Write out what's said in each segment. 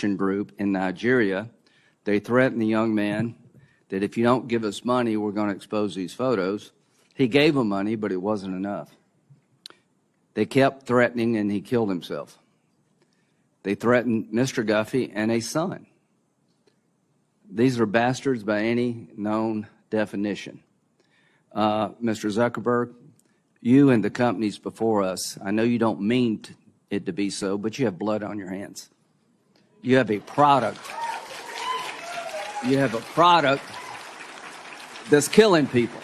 Christian group in Nigeria. They threatened the young man that if you don't give us money, we're going to expose these photos. He gave them money, but it wasn't enough. They kept threatening, and he killed himself. They threatened Mr. Guffey and a son. These are bastards by any known definition. Mr. Zuckerberg, you and the companies before us, I know you don't mean it to be so, but you have blood on your hands. You have a product. You have a product that's killing people.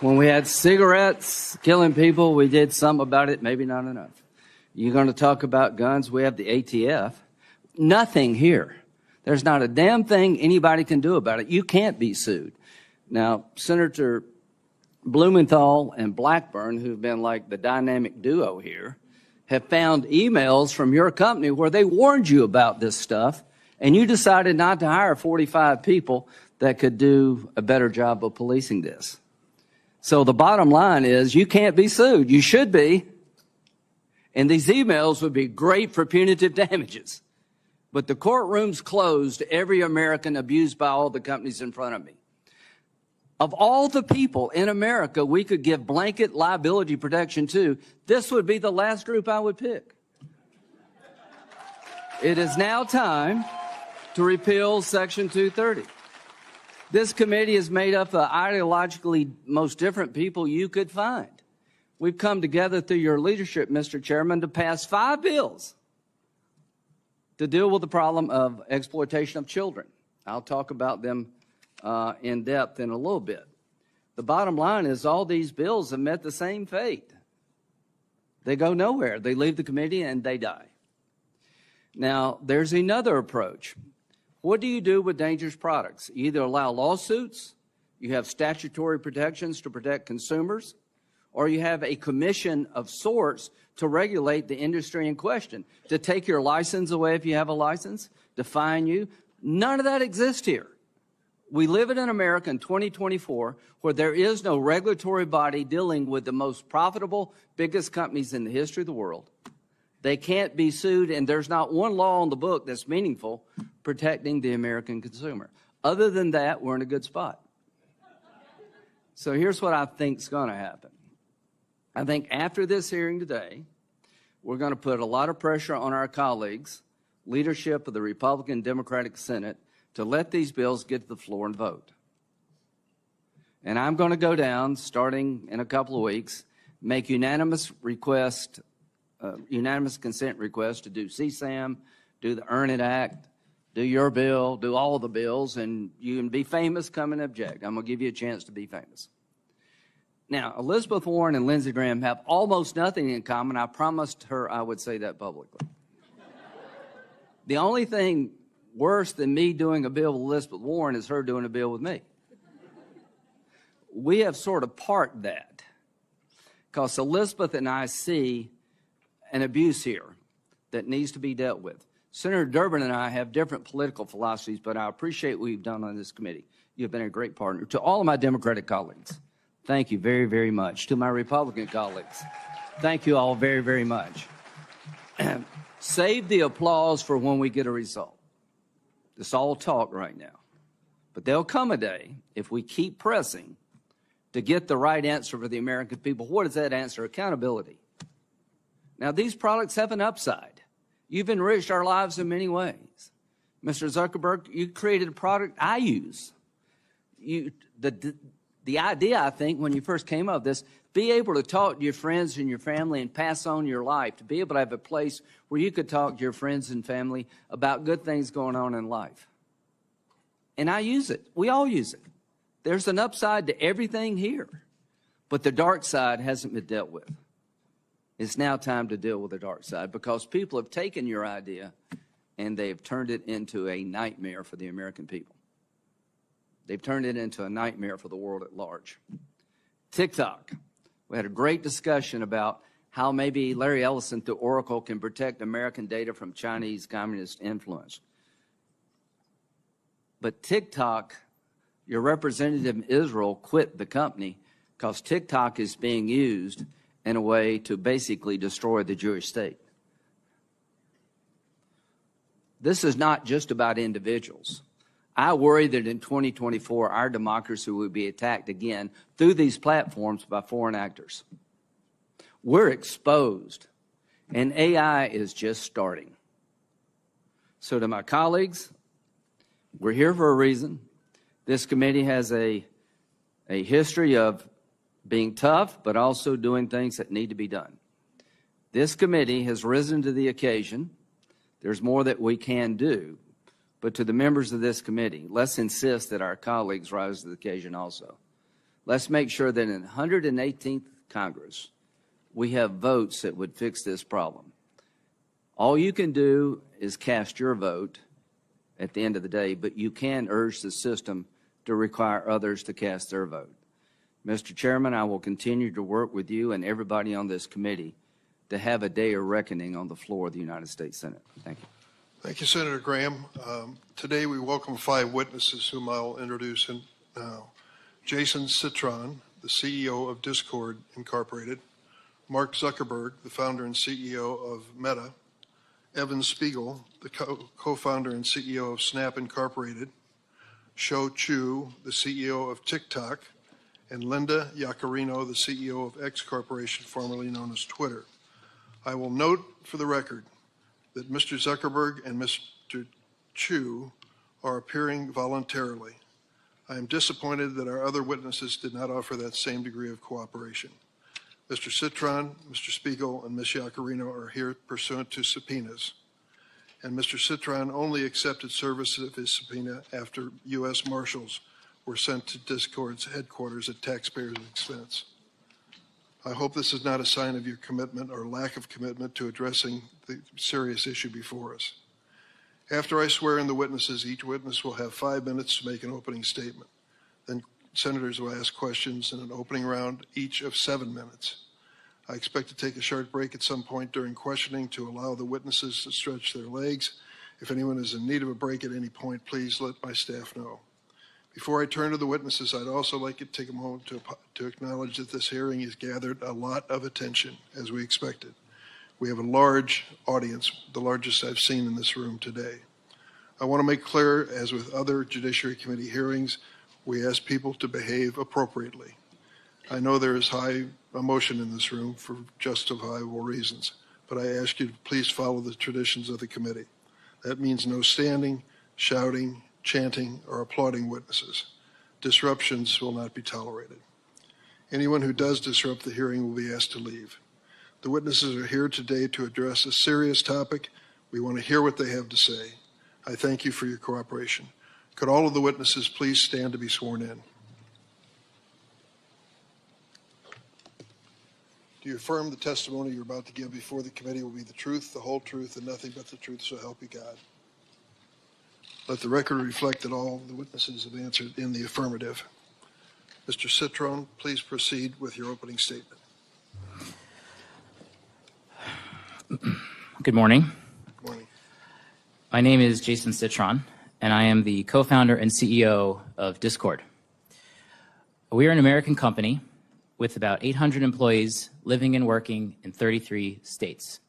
When we had cigarettes killing people, we did some about it, maybe not enough. You're going to talk about guns, we have the ATF. Nothing here. There's not a damn thing anybody can do about it. You can't be sued. Now, Senator Blumenthal and Blackburn, who've been like the dynamic duo here, have found emails from your company where they warned you about this stuff, and you decided not to hire 45 people that could do a better job of policing this. So the bottom line is you can't be sued. You should be. And these emails would be great for punitive damages. But the courtroom's closed to every American abused by all the companies in front of me. Of all the people in America we could give blanket liability protection to, this would be the last group I would pick. It is now time to repeal Section 230. This committee is made up of ideologically most different people you could find. We've come together through your leadership, Mr. Chairman, to pass 5 bills to deal with the problem of exploitation of children. I'll talk about them in depth in a little bit. The bottom line is all these bills have met the same fate. They go nowhere. They leave the committee and they die. Now, there's another approach. What do you do with dangerous products? You either allow lawsuits, you have statutory protections to protect consumers, or you have a commission of sorts to regulate the industry in question, to take your license away if you have a license, to fine you. None of that exists here. We live in America in 2024 where there is no regulatory body dealing with the most profitable, biggest companies in the history of the world. They can't be sued, and there's not one law on the book that's meaningful protecting the American consumer. Other than that, we're in a good spot. So here's what I think is going to happen. I think after this hearing today, we're going to put a lot of pressure on our colleagues, leadership of the Republican Democratic Senate, to let these bills get to the floor and vote. And I'm going to go down, starting in a couple of weeks, make unanimous consent request to do CSAM, do the Earn It Act, do your bill, do all of the bills, and you can be famous, come and object. I'm going to give you a chance to be famous. Now, Elizabeth Warren and Lindsey Graham have almost nothing in common. I promised her I would say that publicly. The only thing worse than me doing a bill with Elizabeth Warren is her doing a bill with me. We have sort of parked that because Elizabeth and I see an abuse here that needs to be dealt with. Senator Durbin and I have different political philosophies, but I appreciate what you've done on this committee. You've been a great partner. To all of my Democratic colleagues, thank you very, very much. To my Republican colleagues, thank you all very, very much. Save the applause for when we get a result. It's all talk right now. But there'll come a day, if we keep pressing, to get the right answer for the American people. What is that answer? Accountability. Now, these products have an upside. You've enriched our lives in many ways. Mr. Zuckerberg, you created a product I use. The idea, I think, when you first came up with this, be able to talk to your friends and your family and pass on your life, to be able to have a place where you could talk to your friends and family about good things going on in life. And I use it. We all use it. There's an upside to everything here, but the dark side hasn't been dealt with. It's now time to deal with the dark side because people have taken your idea and they've turned it into a nightmare for the American people. They've turned it into a nightmare for the world at large. TikTok. We had a great discussion about how maybe Larry Ellison through Oracle can protect American data from Chinese communist influence. But TikTok, your representative in Israel quit the company because TikTok is being used in a way to basically destroy the Jewish state. this is not just about individuals. I worry that in 2024, our democracy will be attacked again through these platforms by foreign actors. We're exposed, and AI is just starting. So to my colleagues, we're here for a reason. This committee has a history of being tough, but also doing things that need to be done. This committee has risen to the occasion. There's more that we can do. But to the members of this committee, let's insist that our colleagues rise to the occasion also. Let's make sure that in the 118th Congress, we have votes that would fix this problem. All you can do is cast your vote at the end of the day, but you can urge the system to require others to cast their vote. Mr. Chairman, I will continue to work with you and everybody on this committee to have a day of reckoning on the floor of the United States Senate. Thank you. Thank you, Senator Graham. Today we welcome 5 witnesses whom I'll introduce now. Jason Citron, the CEO of Discord Incorporated. Mark Zuckerberg, the founder and CEO of Meta. Evan Spiegel, the co-founder and CEO of Snap Incorporated. Shou Chu, the CEO of Tic Toc. And Linda Yaccarino, the CEO of X Corporation, formerly known as Twitter. I will note for the record that Mr. Zuckerberg and Mr. Chu are appearing voluntarily. I am disappointed that our other witnesses did not offer that same degree of cooperation. Mr. Citron, Mr. Spiegel, and Ms. Yaccarino are here pursuant to subpoenas. And Mr. Citron only accepted service of his subpoena after U.S. Marshals were sent to Discord's headquarters at taxpayers' expense. I hope this is not a sign of your commitment or lack of commitment to addressing the serious issue before us. After I swear in the witnesses, each witness will have 5 minutes to make an opening statement. Then senators will ask questions in an opening round, each of 7 minutes. I expect to take a short break at some point during questioning to allow the witnesses to stretch their legs. If anyone is in need of a break at any point, please let my staff know. Before I turn to the witnesses, I'd also like to take a moment to acknowledge that this hearing has gathered a lot of attention, as we expected. We have a large audience, the largest I've seen in this room today. I want to make clear, as with other Judiciary Committee hearings, we ask people to behave appropriately. I know there is high emotion in this room for justifiable reasons, but I ask you to please follow the traditions of the committee. That means no standing, shouting, chanting, or applauding witnesses. Disruptions will not be tolerated. Anyone who does disrupt the hearing will be asked to leave. The witnesses are here today to address a serious topic. We want to hear what they have to say. I thank you for your cooperation. Could all of the witnesses please stand to be sworn in? Do you affirm the testimony you're about to give before the committee will be the truth, the whole truth, and nothing but the truth, so help you God? Let the record reflect that all the witnesses have answered in the affirmative. Mr. Citron, please proceed with your opening statement. Good morning. Good morning. My name is Jason Citron, and I am the co-founder and CEO of Discord. We are an American company with about 800 employees living and working in 33 states.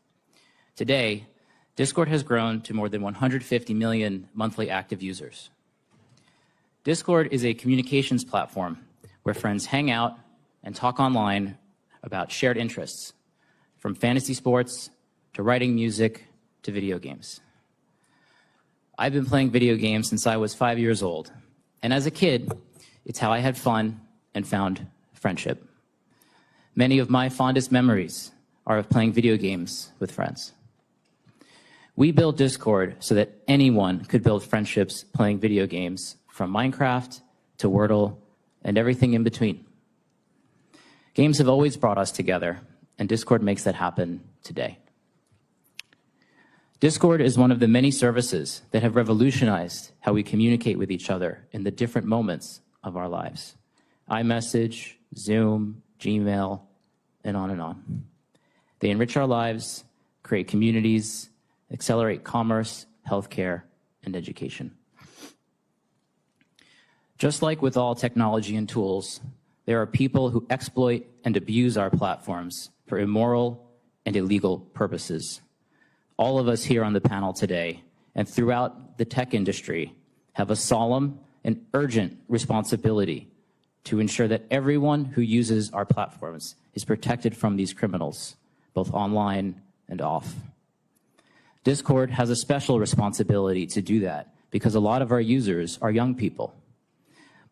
Today, Discord has grown to more than 150 million monthly active users. Discord is a communications platform where friends hang out and talk online about shared interests, from fantasy sports to writing music to video games. I've been playing video games since I was 5 years old, and as a kid, it's how I had fun and found friendship. Many of my fondest memories are of playing video games with friends. We built Discord so that anyone could build friendships playing video games, from Minecraft to Wordle and everything in between. Games have always brought us together, and Discord makes that happen today. Discord is one of the many services that have revolutionized how we communicate with each other in the different moments of our lives. iMessage, Zoom, Gmail, and on and on. They enrich our lives, create communities, accelerate commerce, healthcare, and education. Just like with all technology and tools, there are people who exploit and abuse our platforms for immoral and illegal purposes. All of us here on the panel today and throughout the tech industry have a solemn and urgent responsibility to ensure that everyone who uses our platforms is protected from these criminals, both online and off. Discord has a special responsibility to do that because a lot of our users are young people.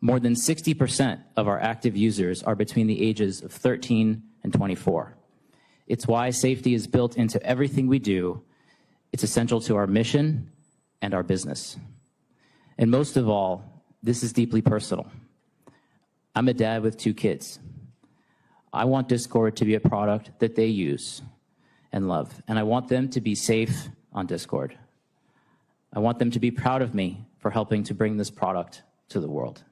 More than 60% of our active users are between the ages of 13 and 24. It's why safety is built into everything we do. It's essential to our mission and our business. And most of all, this is deeply personal. I'm a dad with 2 kids. I want Discord to be a product that they use and love, and I want them to be safe on Discord. I want them to be proud of me for helping to bring this product to the world.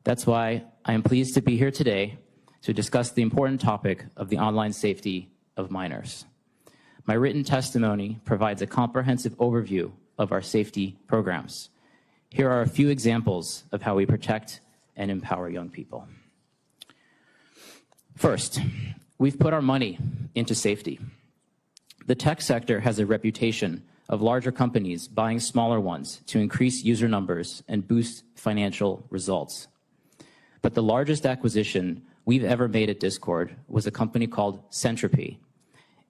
That's why I am pleased to be here today to discuss the important topic of the online safety of minors. My written testimony provides a comprehensive overview of our safety programs. Here are a few examples of how we protect and empower young people. First, we've put our money into safety. The tech sector has a reputation of larger companies buying smaller ones to increase user numbers and boost financial results. But the largest acquisition we've ever made at Discord was a company called Centropy.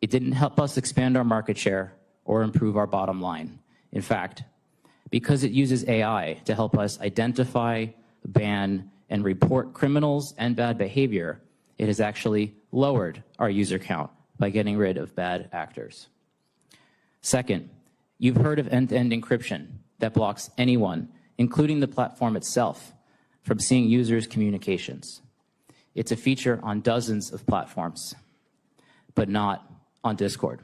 It didn't help us expand our market share or improve our bottom line. In fact, because it uses AI to help us identify, ban, and report criminals and bad behavior, it has actually lowered our user count by getting rid of bad actors. Second, you've heard of end-to-end encryption that blocks anyone, including the platform itself, from seeing users' communications. It's a feature on dozens of platforms, but not on Discord.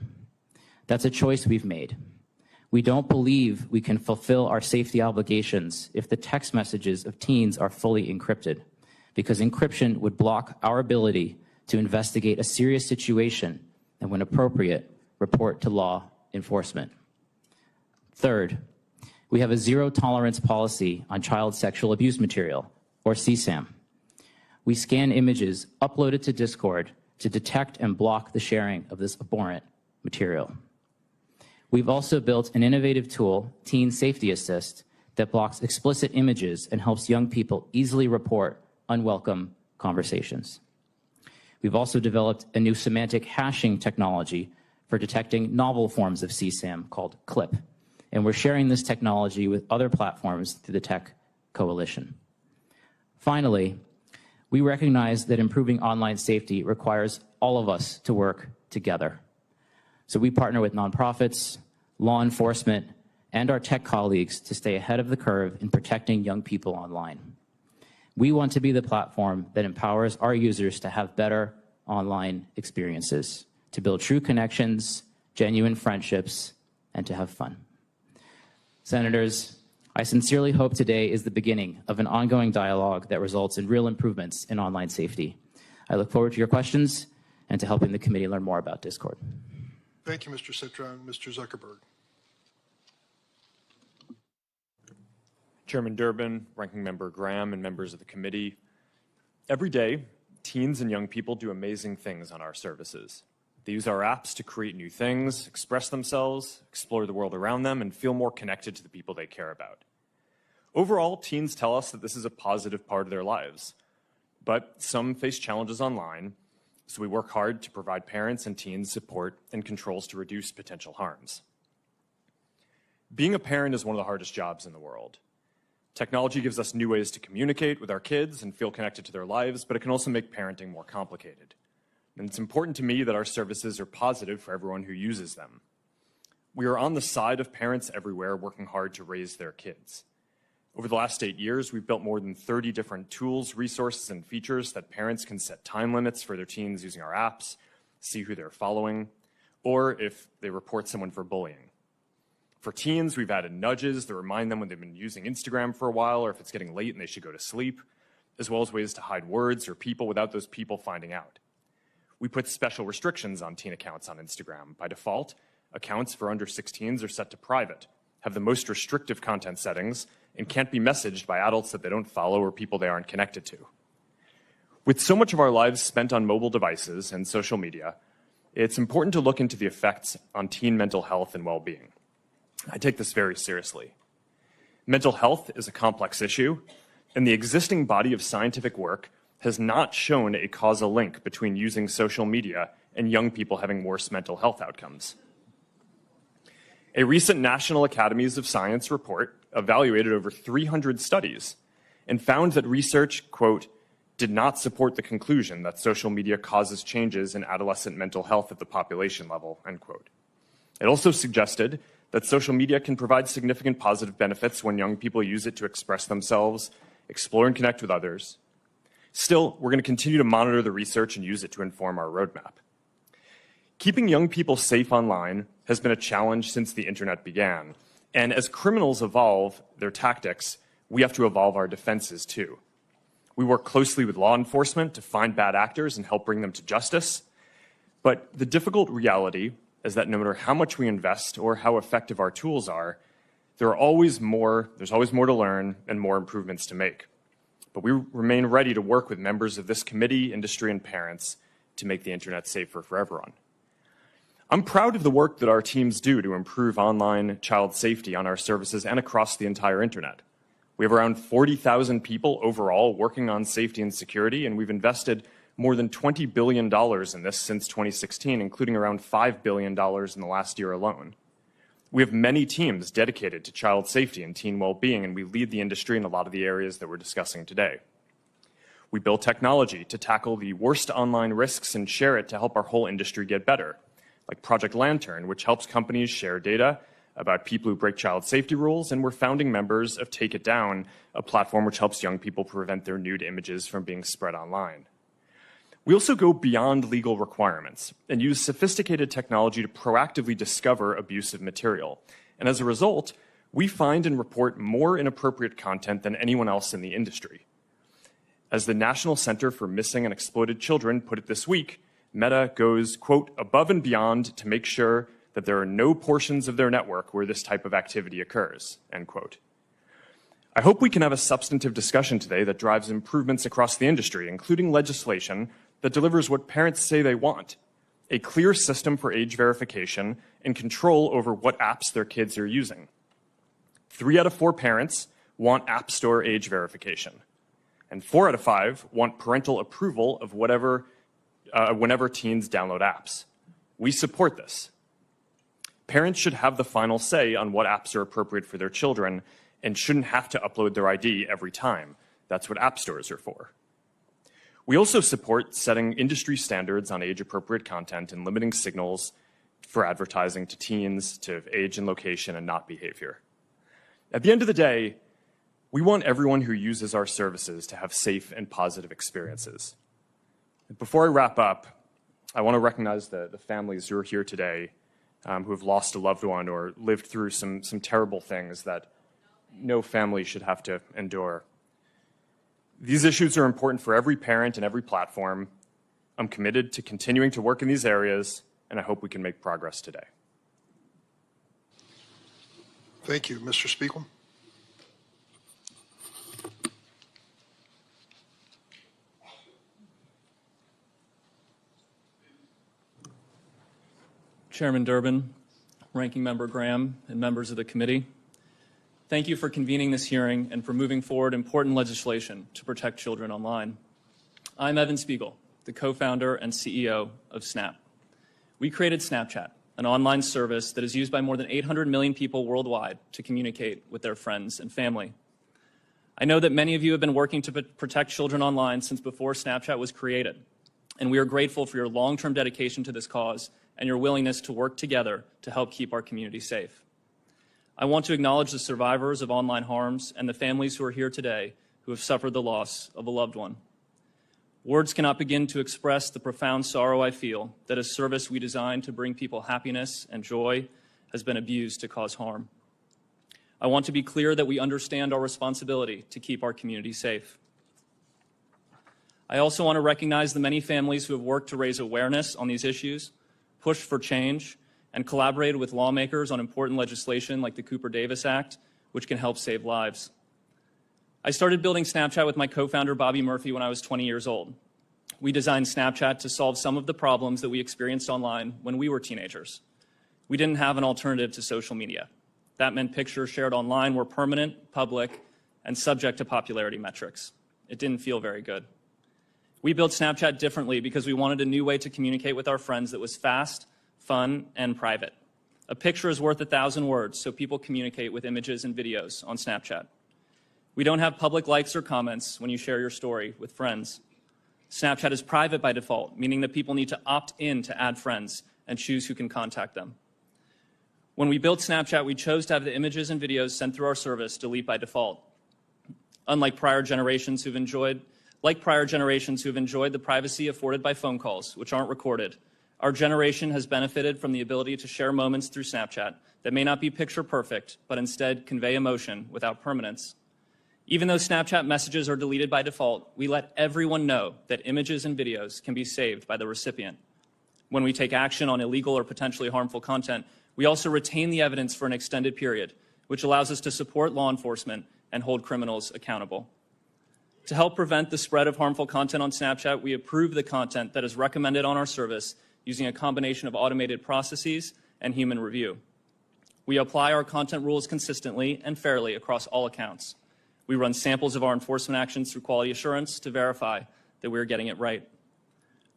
That's a choice we've made. We don't believe we can fulfill our safety obligations if the text messages of teens are fully encrypted, because encryption would block our ability to investigate a serious situation and, when appropriate, report to law enforcement. Third, we have a zero-tolerance policy on child sexual abuse material, or CSAM. We scan images uploaded to Discord to detect and block the sharing of this abhorrent material. We've also built an innovative tool, Teen Safety Assist, that blocks explicit images and helps young people easily report unwelcome conversations. We've also developed a new semantic hashing technology for detecting novel forms of CSAM called CLIP, and we're sharing this technology with other platforms through the Tech Coalition. Finally, we recognize that improving online safety requires all of us to work together. So we partner with nonprofits, law enforcement, and our tech colleagues to stay ahead of the curve in protecting young people online. We want to be the platform that empowers our users to have better online experiences, to build true connections, genuine friendships, and to have fun. Senators, I sincerely hope today is the beginning of an ongoing dialogue that results in real improvements in online safety. I look forward to your questions and to helping the committee learn more about Discord. Thank you, Mr. Citron. Mr. Zuckerberg. Chairman Durbin, Ranking Member Graham, and members of the committee. Every day, teens and young people do amazing things on our services. They use our apps to create new things, express themselves, explore the world around them, and feel more connected to the people they care about. Overall, teens tell us that this is a positive part of their lives. But some face challenges online, so we work hard to provide parents and teens support and controls to reduce potential harms. Being a parent is one of the hardest jobs in the world. Technology gives us new ways to communicate with our kids and feel connected to their lives, but it can also make parenting more complicated. And it's important to me that our services are positive for everyone who uses them. We are on the side of parents everywhere working hard to raise their kids. Over the last 8 years, we've built more than 30 different tools, resources, and features that parents can set time limits for their teens using our apps, see who they're following, or if they report someone for bullying. For teens, we've added nudges that remind them when they've been using Instagram for a while or if it's getting late and they should go to sleep, as well as ways to hide words or people without those people finding out. We put special restrictions on teen accounts on Instagram. By default, accounts for under 16s are set to private, have the most restrictive content settings, and can't be messaged by adults that they don't follow or people they aren't connected to. With so much of our lives spent on mobile devices and social media, it's important to look into the effects on teen mental health and well-being. I take this very seriously. Mental health is a complex issue, and the existing body of scientific work has not shown a causal link between using social media and young people having worse mental health outcomes. A recent National Academies of Science report evaluated over 300 studies and found that research, quote, did not support the conclusion that social media causes changes in adolescent mental health at the population level, end quote. It also suggested that social media can provide significant positive benefits when young people use it to express themselves, explore and connect with others. Still, we're going to continue to monitor the research and use it to inform our roadmap. Keeping young people safe online has been a challenge since the internet began. And as criminals evolve their tactics, we have to evolve our defenses too. We work closely with law enforcement to find bad actors and help bring them to justice. But the difficult reality is that no matter how much we invest or how effective our tools are, there's always more to learn and more improvements to make. But we remain ready to work with members of this committee, industry, and parents to make the internet safer for everyone. I'm proud of the work that our teams do to improve online child safety on our services and across the entire internet. We have around 40,000 people overall working on safety and security, and we've invested more than $20 billion in this since 2016, including around $5 billion in the last year alone. We have many teams dedicated to child safety and teen well-being, and we lead the industry in a lot of the areas that we're discussing today. We build technology to tackle the worst online risks and share it to help our whole industry get better, like Project Lantern, which helps companies share data about people who break child safety rules, and we're founding members of Take It Down, a platform which helps young people prevent their nude images from being spread online. We also go beyond legal requirements and use sophisticated technology to proactively discover abusive material. And as a result, we find and report more inappropriate content than anyone else in the industry. As the National Center for Missing and Exploited Children put it this week, Meta goes, quote, above and beyond to make sure that there are no portions of their network where this type of activity occurs, end quote. I hope we can have a substantive discussion today that drives improvements across the industry, including legislation that delivers what parents say they want, a clear system for age verification and control over what apps their kids are using. 3 out of 4 parents want App Store age verification, and 4 out of 5 want parental approval of whenever teens download apps. We support this. Parents should have the final say on what apps are appropriate for their children and shouldn't have to upload their ID every time. That's what app stores are for. We also support setting industry standards on age-appropriate content and limiting signals for advertising to teens to age and location and not behavior. At the end of the day, we want everyone who uses our services to have safe and positive experiences. Before I wrap up, I want to recognize the families who are here today who have lost a loved one or lived through some terrible things that no family should have to endure. These issues are important for every parent and every platform. I'm committed to continuing to work in these areas, and I hope we can make progress today. Thank you. Mr. Speakman? Chairman Durbin, Ranking Member Graham, and members of the committee, thank you for convening this hearing and for moving forward important legislation to protect children online. I'm Evan Spiegel, the co-founder and CEO of Snap. We created Snapchat, an online service that is used by more than 800 million people worldwide to communicate with their friends and family. I know that many of you have been working to protect children online since before Snapchat was created, and we are grateful for your long-term dedication to this cause and your willingness to work together to help keep our community safe. I want to acknowledge the survivors of online harms and the families who are here today who have suffered the loss of a loved one. Words cannot begin to express the profound sorrow I feel that a service we designed to bring people happiness and joy has been abused to cause harm. I want to be clear that we understand our responsibility to keep our community safe. I also want to recognize the many families who have worked to raise awareness on these issues, pushed for change, and collaborated with lawmakers on important legislation like the Cooper-Davis Act, which can help save lives. I started building Snapchat with my co-founder Bobby Murphy when I was 20 years old. We designed Snapchat to solve some of the problems that we experienced online when we were teenagers. We didn't have an alternative to social media. That meant pictures shared online were permanent, public, and subject to popularity metrics. It didn't feel very good. We built Snapchat differently because we wanted a new way to communicate with our friends that was fast, fun, and private. A picture is worth 1,000 words, so people communicate with images and videos on Snapchat. We don't have public likes or comments when you share your story with friends. Snapchat is private by default, meaning that people need to opt in to add friends and choose who can contact them. When we built Snapchat, we chose to have the images and videos sent through our service delete by default. Unlike prior generations who've enjoyed the privacy afforded by phone calls, which aren't recorded, our generation has benefited from the ability to share moments through Snapchat that may not be picture perfect, but instead convey emotion without permanence. Even though Snapchat messages are deleted by default, we let everyone know that images and videos can be saved by the recipient. When we take action on illegal or potentially harmful content, we also retain the evidence for an extended period, which allows us to support law enforcement and hold criminals accountable. To help prevent the spread of harmful content on Snapchat, we approve the content that is recommended on our service using a combination of automated processes and human review. We apply our content rules consistently and fairly across all accounts. We run samples of our enforcement actions through quality assurance to verify that we are getting it right.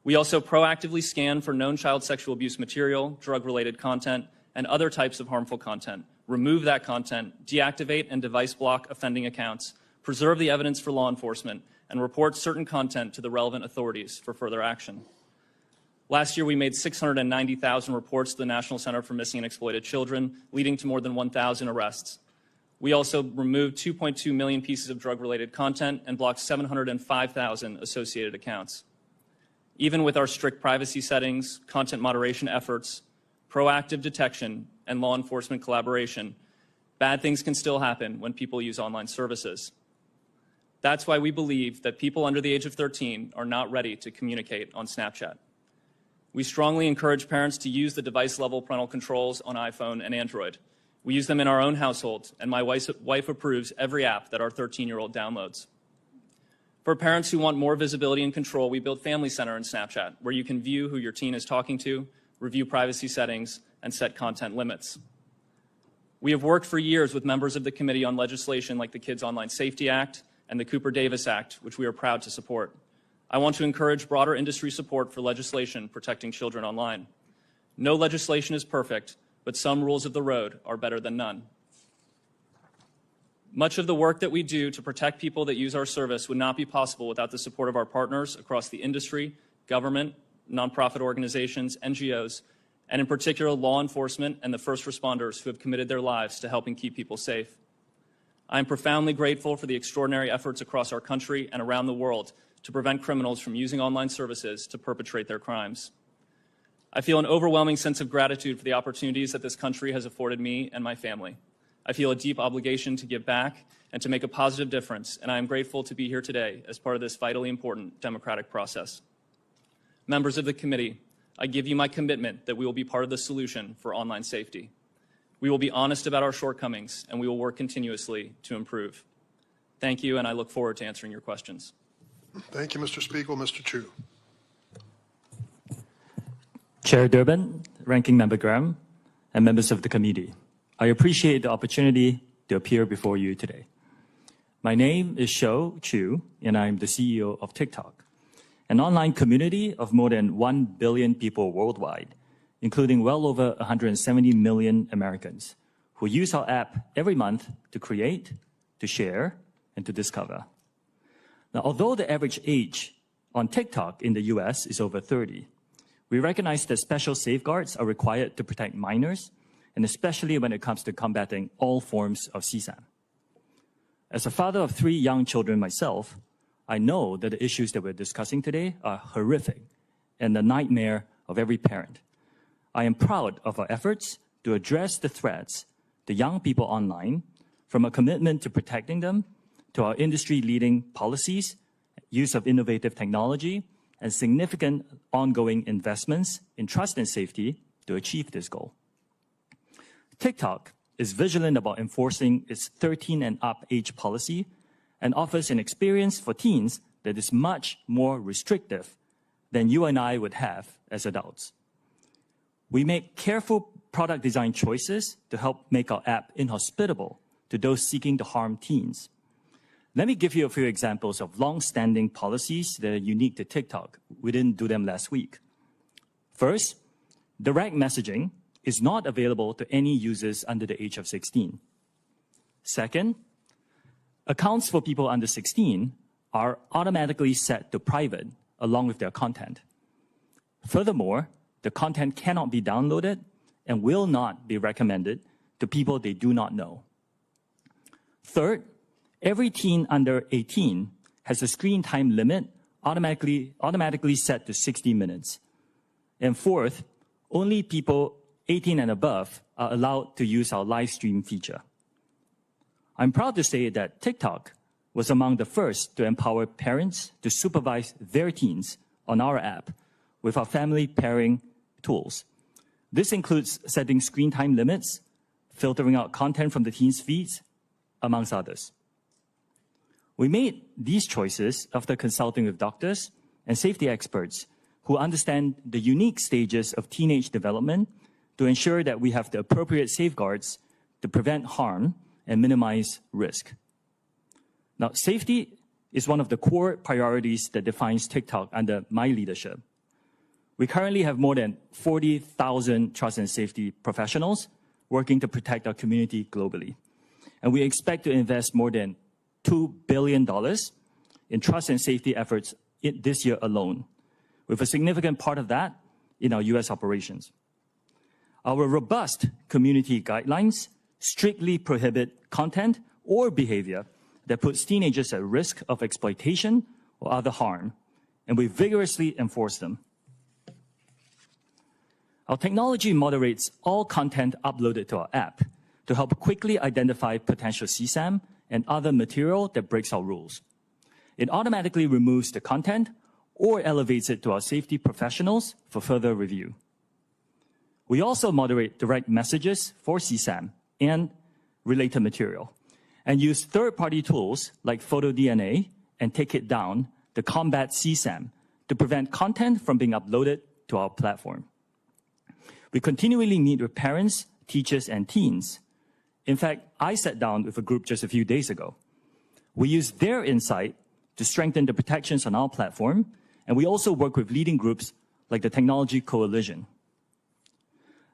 We also proactively scan for known child sexual abuse material, drug-related content, and other types of harmful content, remove that content, deactivate and device block offending accounts, preserve the evidence for law enforcement, and report certain content to the relevant authorities for further action. Last year, we made 690,000 reports to the National Center for Missing and Exploited Children, leading to more than 1,000 arrests. We also removed 2.2 million pieces of drug-related content and blocked 705,000 associated accounts. Even with our strict privacy settings, content moderation efforts, proactive detection, and law enforcement collaboration, bad things can still happen when people use online services. That's why we believe that people under the age of 13 are not ready to communicate on Snapchat. We strongly encourage parents to use the device-level parental controls on iPhone and Android. We use them in our own household, and my wife approves every app that our 13-year-old downloads. For parents who want more visibility and control, we built Family Center in Snapchat, where you can view who your teen is talking to, review privacy settings, and set content limits. We have worked for years with members of the committee on legislation like the Kids Online Safety Act and the Cooper-Davis Act, which we are proud to support. I want to encourage broader industry support for legislation protecting children online. No legislation is perfect, but some rules of the road are better than none. Much of the work that we do to protect people that use our service would not be possible without the support of our partners across the industry, government, nonprofit organizations, NGOs, and in particular law enforcement and the first responders who have committed their lives to helping keep people safe. I am profoundly grateful for the extraordinary efforts across our country and around the world to prevent criminals from using online services to perpetrate their crimes. I feel an overwhelming sense of gratitude for the opportunities that this country has afforded me and my family. I feel a deep obligation to give back and to make a positive difference, and I am grateful to be here today as part of this vitally important democratic process. Members of the committee, I give you my commitment that we will be part of the solution for online safety. We will be honest about our shortcomings, and we will work continuously to improve. Thank you, and I look forward to answering your questions. Thank you, Mr. Spiegel. Mr. Chu. Chair Durbin, Ranking Member Graham, and members of the committee, I appreciate the opportunity to appear before you today. My name is Shou Chu, and I'm the CEO of TikTok, an online community of more than 1 billion people worldwide, including well over 170 million Americans who use our app every month to create, to share, and to discover. Now, although the average age on TikTok in the US is over 30, we recognize that special safeguards are required to protect minors, and especially when it comes to combating all forms of CSAM. As a father of 3 young children myself, I know that the issues that we're discussing today are horrific and the nightmare of every parent. I am proud of our efforts to address the threats to young people online, from a commitment to protecting them to our industry-leading policies, use of innovative technology, and significant ongoing investments in trust and safety to achieve this goal. TikTok is vigilant about enforcing its 13 and up age policy and offers an experience for teens that is much more restrictive than you and I would have as adults. We make careful product design choices to help make our app inhospitable to those seeking to harm teens. Let me give you a few examples of long-standing policies that are unique to TikTok. We didn't do them last week. First, direct messaging is not available to any users under the age of 16. Second, accounts for people under 16 are automatically set to private along with their content. Furthermore, the content cannot be downloaded and will not be recommended to people they do not know. Third, every teen under 18 has a screen time limit automatically set to 60 minutes. And fourth, only people 18 and above are allowed to use our live stream feature. I'm proud to say that TikTok was among the first to empower parents to supervise their teens on our app with our family pairing tools. This includes setting screen time limits, filtering out content from the teens' feeds, amongst others. We made these choices after consulting with doctors and safety experts who understand the unique stages of teenage development to ensure that we have the appropriate safeguards to prevent harm and minimize risk. Now, safety is one of the core priorities that defines TikTok under my leadership. We currently have more than 40,000 trust and safety professionals working to protect our community globally. And we expect to invest more than $2 billion in trust and safety efforts this year alone, with a significant part of that in our US operations. Our robust community guidelines strictly prohibit content or behavior that puts teenagers at risk of exploitation or other harm, and we vigorously enforce them. Our technology moderates all content uploaded to our app to help quickly identify potential CSAM and other material that breaks our rules. It automatically removes the content or elevates it to our safety professionals for further review. We also moderate direct messages for CSAM and related material, and use third-party tools like PhotoDNA and Take It Down to combat CSAM to prevent content from being uploaded to our platform. We continually meet with parents, teachers, and teens. In fact, I sat down with a group just a few days ago. We use their insight to strengthen the protections on our platform, and we also work with leading groups like the Technology Coalition.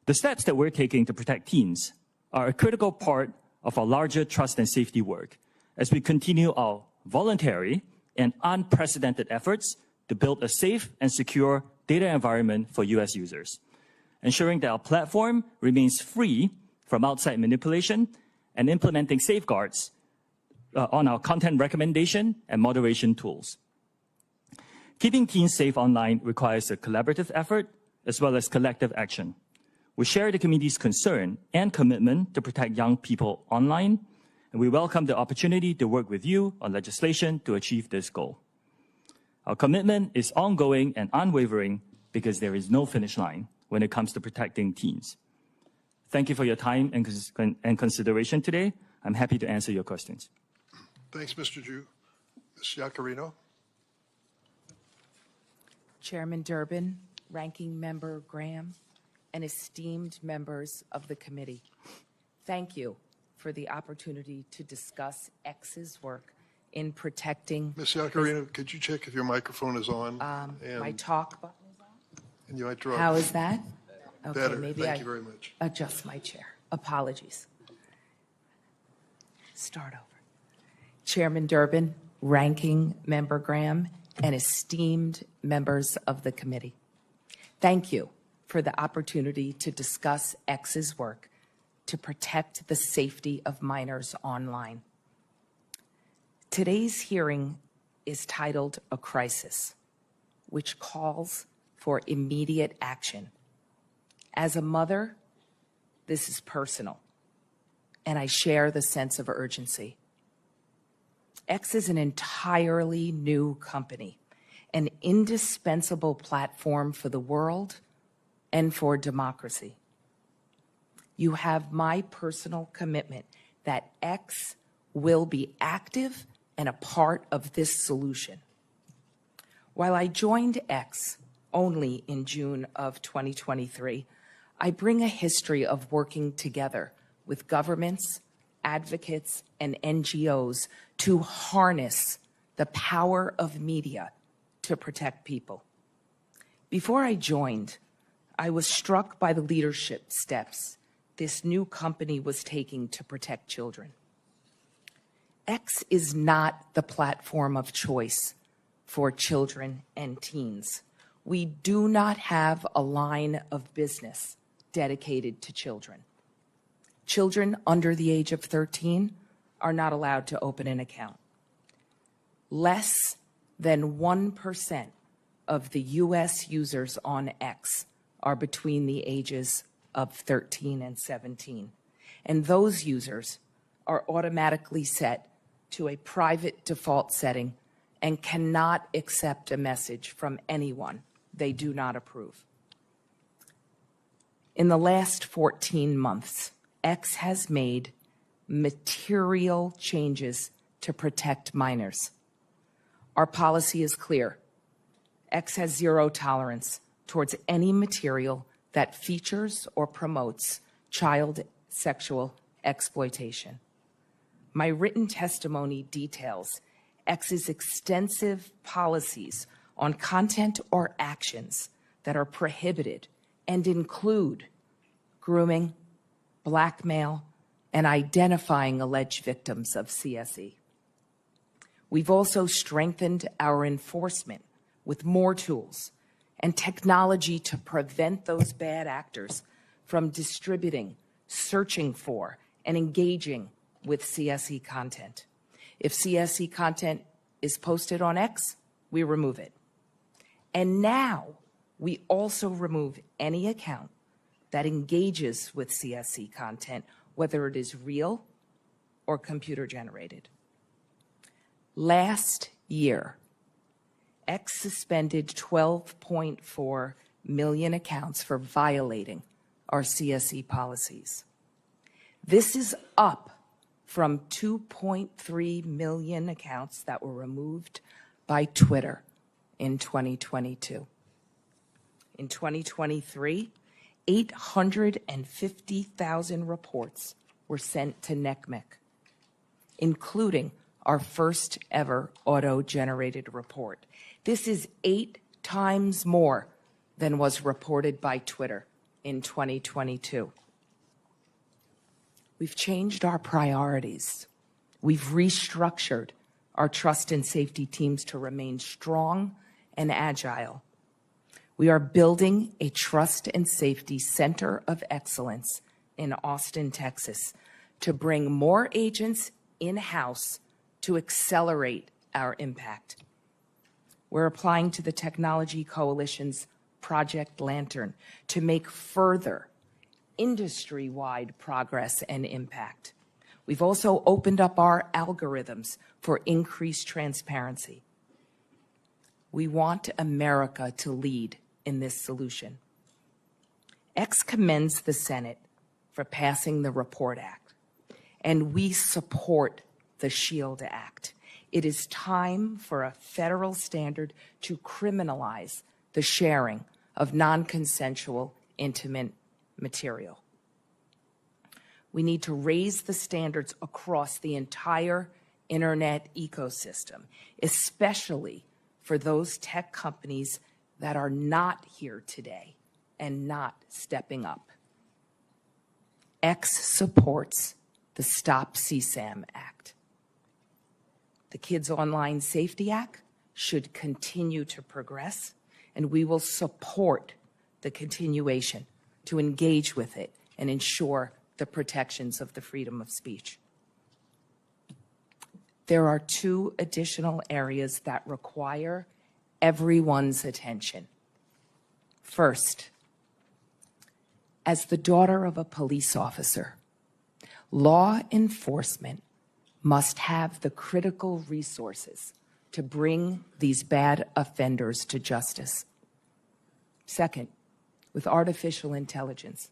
The steps that we're taking to protect teens are a critical part of our larger trust and safety work as we continue our voluntary and unprecedented efforts to build a safe and secure data environment for US users, ensuring that our platform remains free from outside manipulation and implementing safeguards on our content recommendation and moderation tools. Keeping teens safe online requires a collaborative effort as well as collective action. We share the community's concern and commitment to protect young people online, and we welcome the opportunity to work with you on legislation to achieve this goal. Our commitment is ongoing and unwavering because there is no finish line when it comes to protecting teens. Thank you for your time and consideration today. I'm happy to answer your questions. Thanks, Mr. Ju. Ms. Yaccarino. Chairman Durbin, Ranking Member Graham, and esteemed members of the committee, thank you for the opportunity to discuss X's work in protecting. Ms. Yaccarino, could you check if your microphone is on? My talk button is on? And you might draw. How is that? Okay, Better. maybe Thank I you very much. adjust my chair. Apologies. Start over. Chairman Durbin, Ranking Member Graham, and esteemed members of the committee, thank you for the opportunity to discuss X's work to protect the safety of minors online. Today's hearing is titled A Crisis, which calls for immediate action. As a mother, this is personal, and I share the sense of urgency. X is an entirely new company, an indispensable platform for the world and for democracy. You have my personal commitment that X will be active and a part of this solution. While I joined X only in June of 2023, I bring a history of working together with governments, advocates, and NGOs to harness the power of media to protect people. Before I joined, I was struck by the leadership steps this new company was taking to protect children. X is not the platform of choice for children and teens. We do not have a line of business dedicated to children. Children under the age of 13 are not allowed to open an account. Less than 1% of the US users on X are between the ages of 13 and 17. And those users are automatically set to a private default setting and cannot accept a message from anyone they do not approve. In the last 14 months, X has made material changes to protect minors. Our policy is clear. X has zero tolerance towards any material that features or promotes child sexual exploitation. My written testimony details X's extensive policies on content or actions that are prohibited and include grooming, blackmail, and identifying alleged victims of CSE. We've also strengthened our enforcement with more tools and technology to prevent those bad actors from distributing, searching for, and engaging with CSE content. If CSE content is posted on X, we remove it. And now we also remove any account that engages with CSE content, whether it is real or computer generated. Last year, X suspended 12.4 million accounts for violating our CSE policies. This is up from 2.3 million accounts that were removed by Twitter in 2022. In 2023, 850,000 reports were sent to NCMEC, including our first ever auto-generated report. This is 8 times more than was reported by Twitter in 2022. We've changed our priorities. We've restructured our trust and safety teams to remain strong and agile. We are building a trust and safety center of excellence in Austin, Texas, to bring more agents in-house to accelerate our impact. We're applying to the Technology Coalition's Project Lantern to make further industry-wide progress and impact. We've also opened up our algorithms for increased transparency. We want America to lead in this solution. X commends the Senate for passing the REPORT Act, and we support the SHIELD Act. It is time for a federal standard to criminalize the sharing of non-consensual intimate material. We need to raise the standards across the entire internet ecosystem, especially for those tech companies that are not here today and not stepping up. X supports the Stop CSAM Act. The Kids Online Safety Act should continue to progress, and we will support the continuation to engage with it and ensure the protections of the freedom of speech. There are 2 additional areas that require everyone's attention. First, as the daughter of a police officer, law enforcement must have the critical resources to bring these bad offenders to justice. Second, with artificial intelligence,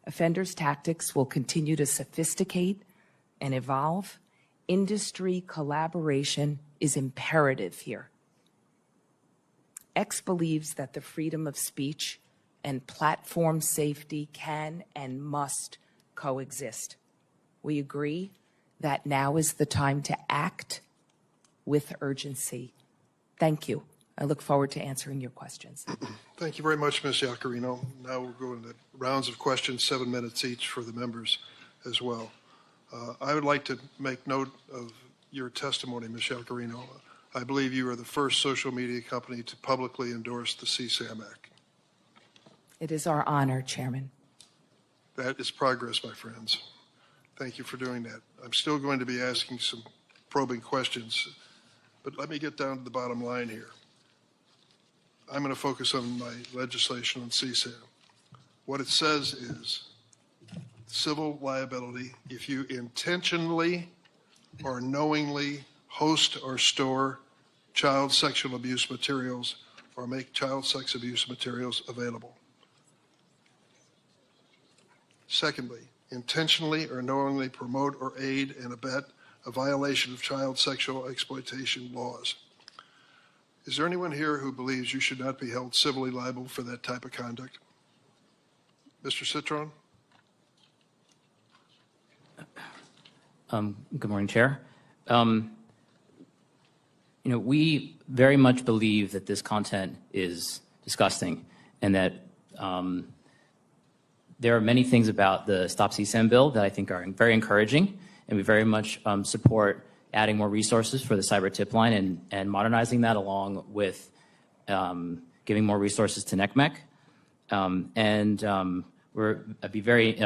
offenders' tactics will continue to sophisticate and evolve. Industry collaboration is imperative here. X believes that the freedom of speech and platform safety can and must coexist. We agree that now is the time to act with urgency. Thank you. I look forward to answering your questions. Thank you very much, Ms. Iaccarino. Now we'll go into rounds of questions, 7 minutes each for the members as well. I would like to make note of your testimony, Ms. Iaccarino. I believe you are the first social media company to publicly endorse the CSAM Act. It is our honor, Chairman. That is progress, my friends. Thank you for doing that. I'm still going to be asking some probing questions, but let me get down to the bottom line here. I'm going to focus on my legislation on CSAM. What it says is civil liability if you intentionally or knowingly host or store child sexual abuse materials or make child sex abuse materials available. Secondly, intentionally or knowingly promote or aid and abet a violation of child sexual exploitation laws. Is there anyone here who believes you should not be held civilly liable for that type of conduct? Mr. Citron? Good morning, Chair. We very much believe that this content is disgusting and that there are many things about the Stop CSAM bill that I think are very encouraging, and we very much support adding more resources for the cyber tip line and modernizing that along with giving more resources to NECMEC. I'd be very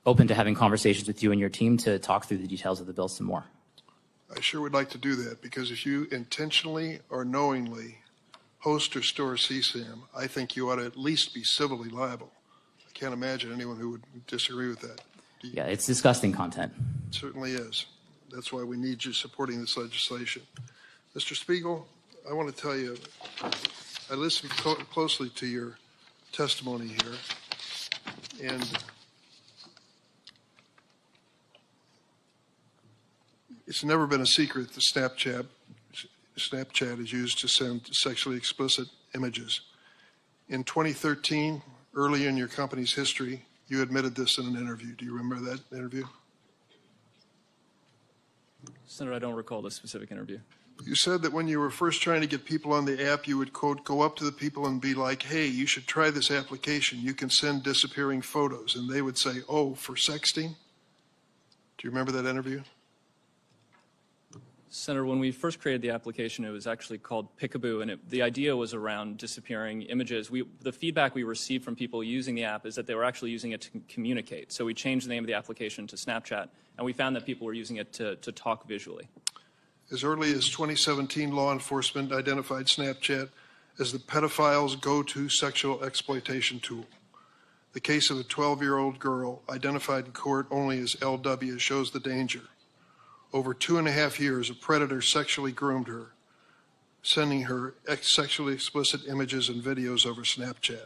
open to having conversations with you and your team to talk through the details of the bill some more. I sure would like to do that, because if you intentionally or knowingly host or store CSAM, I think you ought to at least be civilly liable. I can't imagine anyone who would disagree with that. Yeah, it's disgusting content. It certainly is. That's why we need you supporting this legislation. Mr. Spiegel, I want to tell you, I listened closely to your testimony here, and it's never been a secret that Snapchat is used to send sexually explicit images. In 2013, early in your company's history, you admitted this in an interview. Do you remember that interview? Senator, I don't recall the specific interview. You said that when you were first trying to get people on the app, you would, quote, go up to the people and be like, hey, you should try this application. You can send disappearing photos. And they would say, oh, for sexting? Do you remember that interview? Senator, when we first created the application, it was actually called Pickaboo, and the idea was around disappearing images. The feedback we received from people using the app is that they were actually using it to communicate. So we changed the name of the application to Snapchat, and we found that people were using it to talk visually. As early as 2017, law enforcement identified Snapchat as the pedophile's go-to sexual exploitation tool. The case of a 12-year-old girl identified in court only as LW shows the danger. Over 2.5 years, a predator sexually groomed her, sending her sexually explicit images and videos over Snapchat.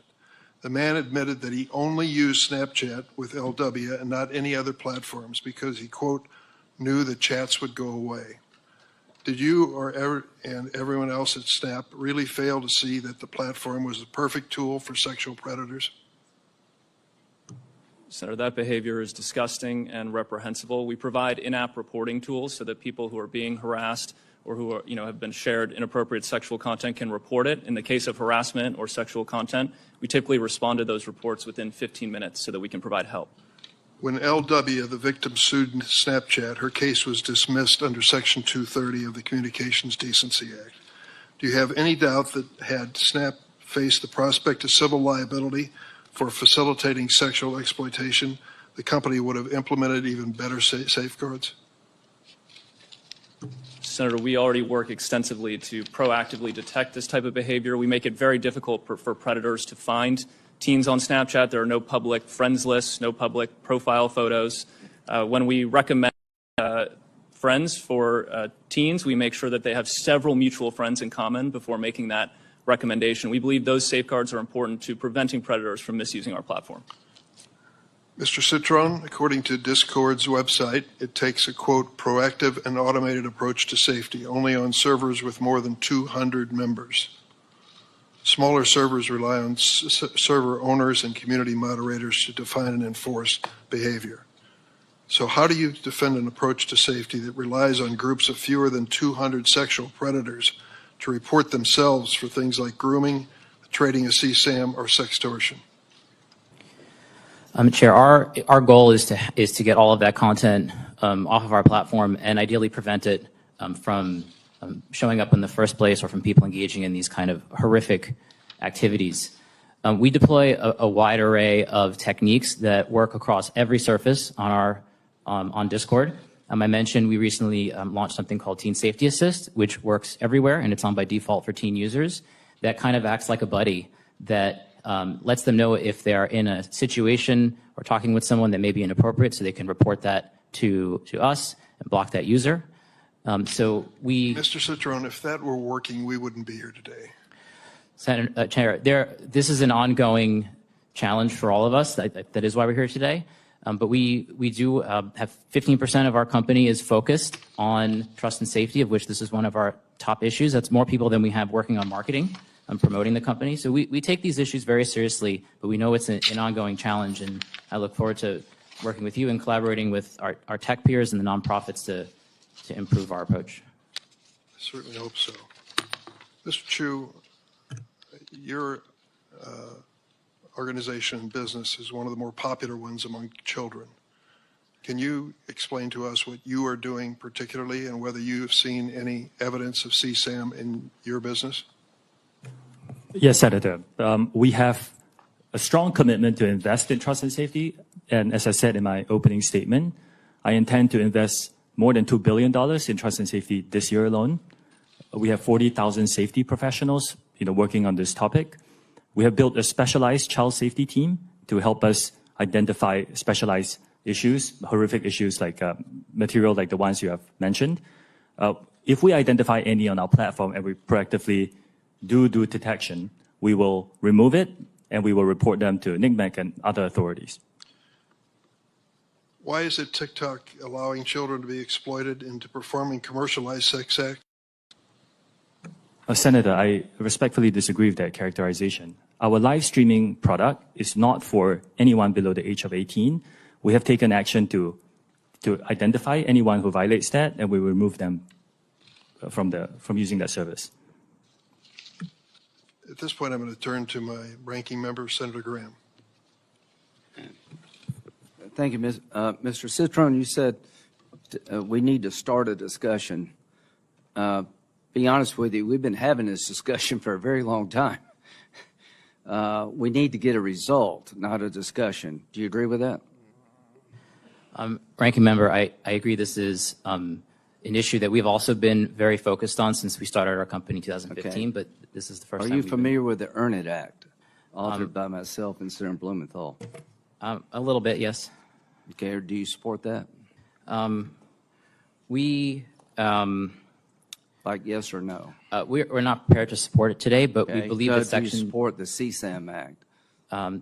The man admitted that he only used Snapchat with LW and not any other platforms because he, quote, knew the chats would go away. Did you and everyone else at Snap really fail to see that the platform was the perfect tool for sexual predators? Senator, that behavior is disgusting and reprehensible. We provide in-app reporting tools so that people who are being harassed or who are, have been shared inappropriate sexual content can report it. In the case of harassment or sexual content, we typically respond to those reports within 15 minutes so that we can provide help. When LW, the victim, sued Snapchat, her case was dismissed under Section 230 of the Communications Decency Act. Do you have any doubt that had Snap faced the prospect of civil liability for facilitating sexual exploitation, the company would have implemented even better safeguards? Senator, we already work extensively to proactively detect this type of behavior. We make it very difficult for predators to find teens on Snapchat. There are no public friends lists, no public profile photos. When we recommend friends for teens, we make sure that they have several mutual friends in common before making that recommendation. We believe those safeguards are important to preventing predators from misusing our platform. Mr. Citron, according to Discord's website, it takes a, quote, proactive and automated approach to safety only on servers with more than 200 members. Smaller servers rely on server owners and community moderators to define and enforce behavior. So how do you defend an approach to safety that relies on groups of fewer than 200 sexual predators to report themselves for things like grooming, trading a CSAM, or sextortion? Chair, our goal is to get all of that content off of our platform and ideally prevent it from showing up in the first place or from people engaging in these kind of horrific activities. We deploy a wide array of techniques that work across every surface on Discord. I mentioned we recently launched something called Teen Safety Assist, which works everywhere, and it's on by default for teen users. That kind of acts like a buddy that lets them know if they're in a situation or talking with someone that may be inappropriate, so they can report that to us and block that user. Mr. Citron, if that were working, we wouldn't be here today. Chair, this is an ongoing challenge for all of us. That is why we're here today. But we do have 15% of our company is focused on trust and safety, of which this is one of our top issues. That's more people than we have working on marketing and promoting the company. So we take these issues very seriously, but we know it's an ongoing challenge, and I look forward to working with you and collaborating with our tech peers and the nonprofits to improve our approach. I certainly hope so. Mr. Chu, your organization and business is one of the more popular ones among children. Can you explain to us what you are doing particularly and whether you have seen any evidence of CSAM in your business? Yes, Senator. We have a strong commitment to invest in trust and safety. And as I said in my opening statement, I intend to invest more than $2 billion in trust and safety this year alone. We have 40,000 safety professionals, working on this topic. We have built a specialized child safety team to help us identify specialized issues, horrific issues like material like the ones you have mentioned. If we identify any on our platform and we proactively do detection, we will remove it and we will report them to NCMEC and other authorities. Why is it TikTok allowing children to be exploited into performing commercialized sex acts? Senator, I respectfully disagree with that characterization. Our live streaming product is not for anyone below the age of 18. We have taken action to identify anyone who violates that, and we remove them from using that service. At this point, I'm going to turn to my ranking member, Senator Graham. Thank you, Mr. Citron. You said we need to start a discussion. Be honest with you, we've been having this discussion for a very long time. We need to get a result, not a discussion. Do you agree with that? Ranking member, I agree this is an issue that we've also been very focused on since we started our company in 2015, Okay. but this is the first Are time. you familiar with the Earn It Act, authored by myself and Senator Blumenthal? A little bit, yes. Okay, or do you support that? Like yes or no? We're not prepared to support it today, but we believe that Do you section, support the CSAM Act?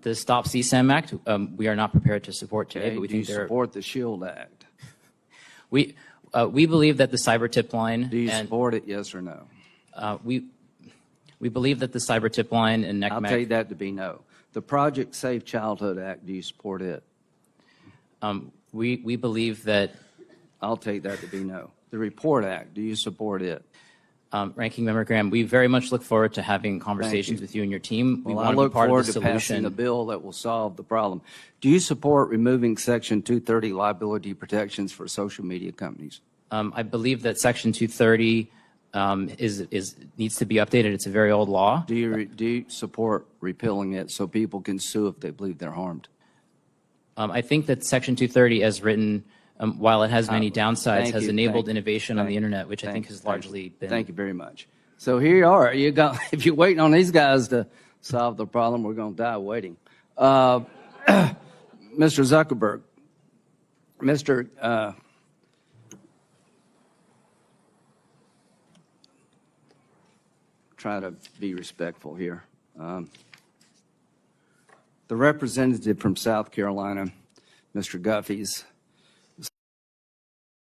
the Stop CSAM Act, we are not prepared to support today, Okay, but we do you think there. support the SHIELD Act? We believe that the cyber tip line. Do you and, support it, yes or no? we believe that the cyber tip line and I'll NCMEC. take that to be no. The Project Safe Childhood Act, do you support it? We believe that. I'll take that to be no. The Report Act, do you support it? Ranking Member Graham, we very much look forward to having conversations with you and your team. We Well, I want to be look part forward of the to passing solution. the bill that will solve the problem. Do you support removing Section 230 liability protections for social media companies? I believe that Section 230 needs to be updated. It's a very old law. Do you support repealing it so people can sue if they believe they're harmed? I think that Section 230, as written, while it has many downsides, has enabled innovation on the internet, which I think has largely been. Thank you very much. So here you are. You got. If you're waiting on these guys to solve the problem, we're going to die waiting. Mr. Zuckerberg, try to be respectful here. The representative from South Carolina, Mr. Guffey's,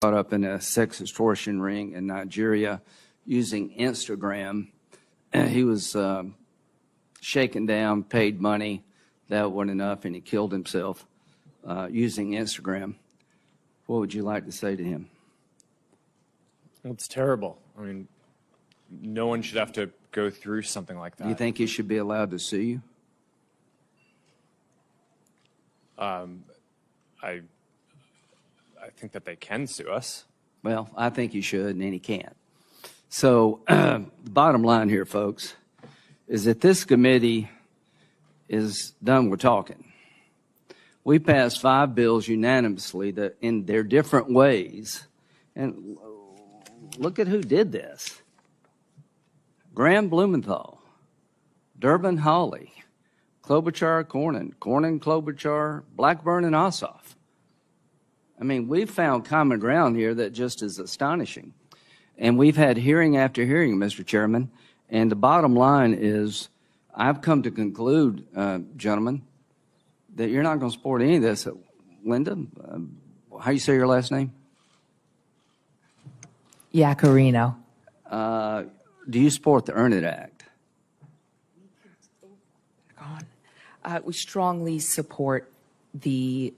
caught up in a sex extortion ring in Nigeria using Instagram. And he was shaken down, paid money. That wasn't enough, and he killed himself using Instagram. What would you like to say to him? It's terrible. I mean, no one should have to go through something like that. Do you think he should be allowed to sue you? I think that they can sue us. Well, I think he should, and he can't. So the bottom line here, folks, is that this committee is done with talking. We passed 5 bills unanimously that in their different ways. And look at who did this. Graham Blumenthal, Durbin Hawley, Klobuchar Cornyn, Klobuchar, Blackburn, and Ossoff. I mean, we've found common ground here that just is astonishing. And we've had hearing after hearing, Mr. Chairman. And the bottom line is, I've come to conclude, gentlemen, that you're not going to support any of this. Linda, how you say your last name? Yacarino. Do you support the Earn It Act? We strongly support the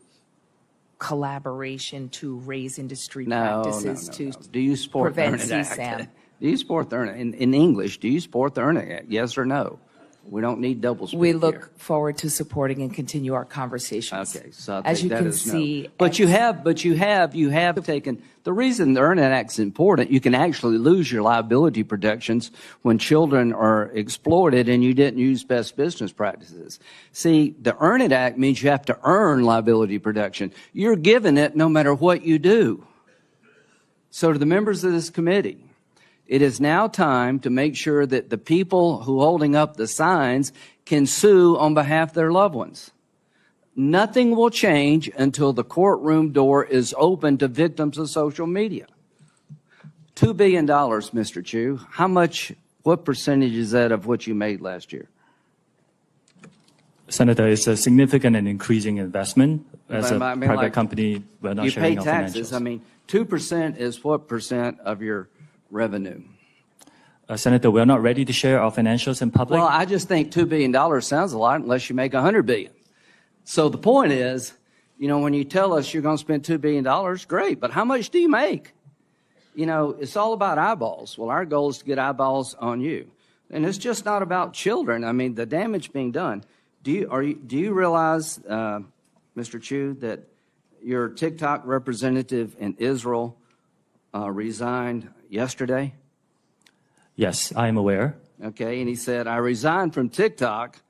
collaboration to raise industry practices to Do you support the Earn prevent It Act? CSAM. Do you support the Earn It? In English, do you support the Earn It Act? Yes or no? We don't need double speak We look here. forward to supporting and continue our conversations. Okay, so I as think you that can is no. see, But you have taken, the reason the Earn It Act is important, you can actually lose your liability protections when children are exploited and you didn't use best business practices. See, the Earn It Act means you have to earn liability protection. You're given it no matter what you do. So to the members of this committee, it is now time to make sure that the people who are holding up the signs can sue on behalf of their loved ones. Nothing will change until the courtroom door is open to victims of social media. $2 billion, Mr. Chu. How much, what percentage is that of what you made last year? Senator, it's a significant and increasing investment. As a I mean, private like, company, we're not you sharing pay our taxes. financials. I mean, 2% is what percent of your revenue? Senator, we're not ready to share our financials in public. Well, I just think $2 billion sounds a lot unless you make $100 billion. So the point is, you know, when you tell us you're going to spend $2 billion, great, but how much do you make? You know, it's all about eyeballs. Well, our goal is to get eyeballs on you. And it's just not about children. I mean, the damage being done. Do you realize, Mr. Chu, that your TikTok representative in Israel resigned yesterday? Yes, I am aware. Okay, and he said, I resigned from TikTok.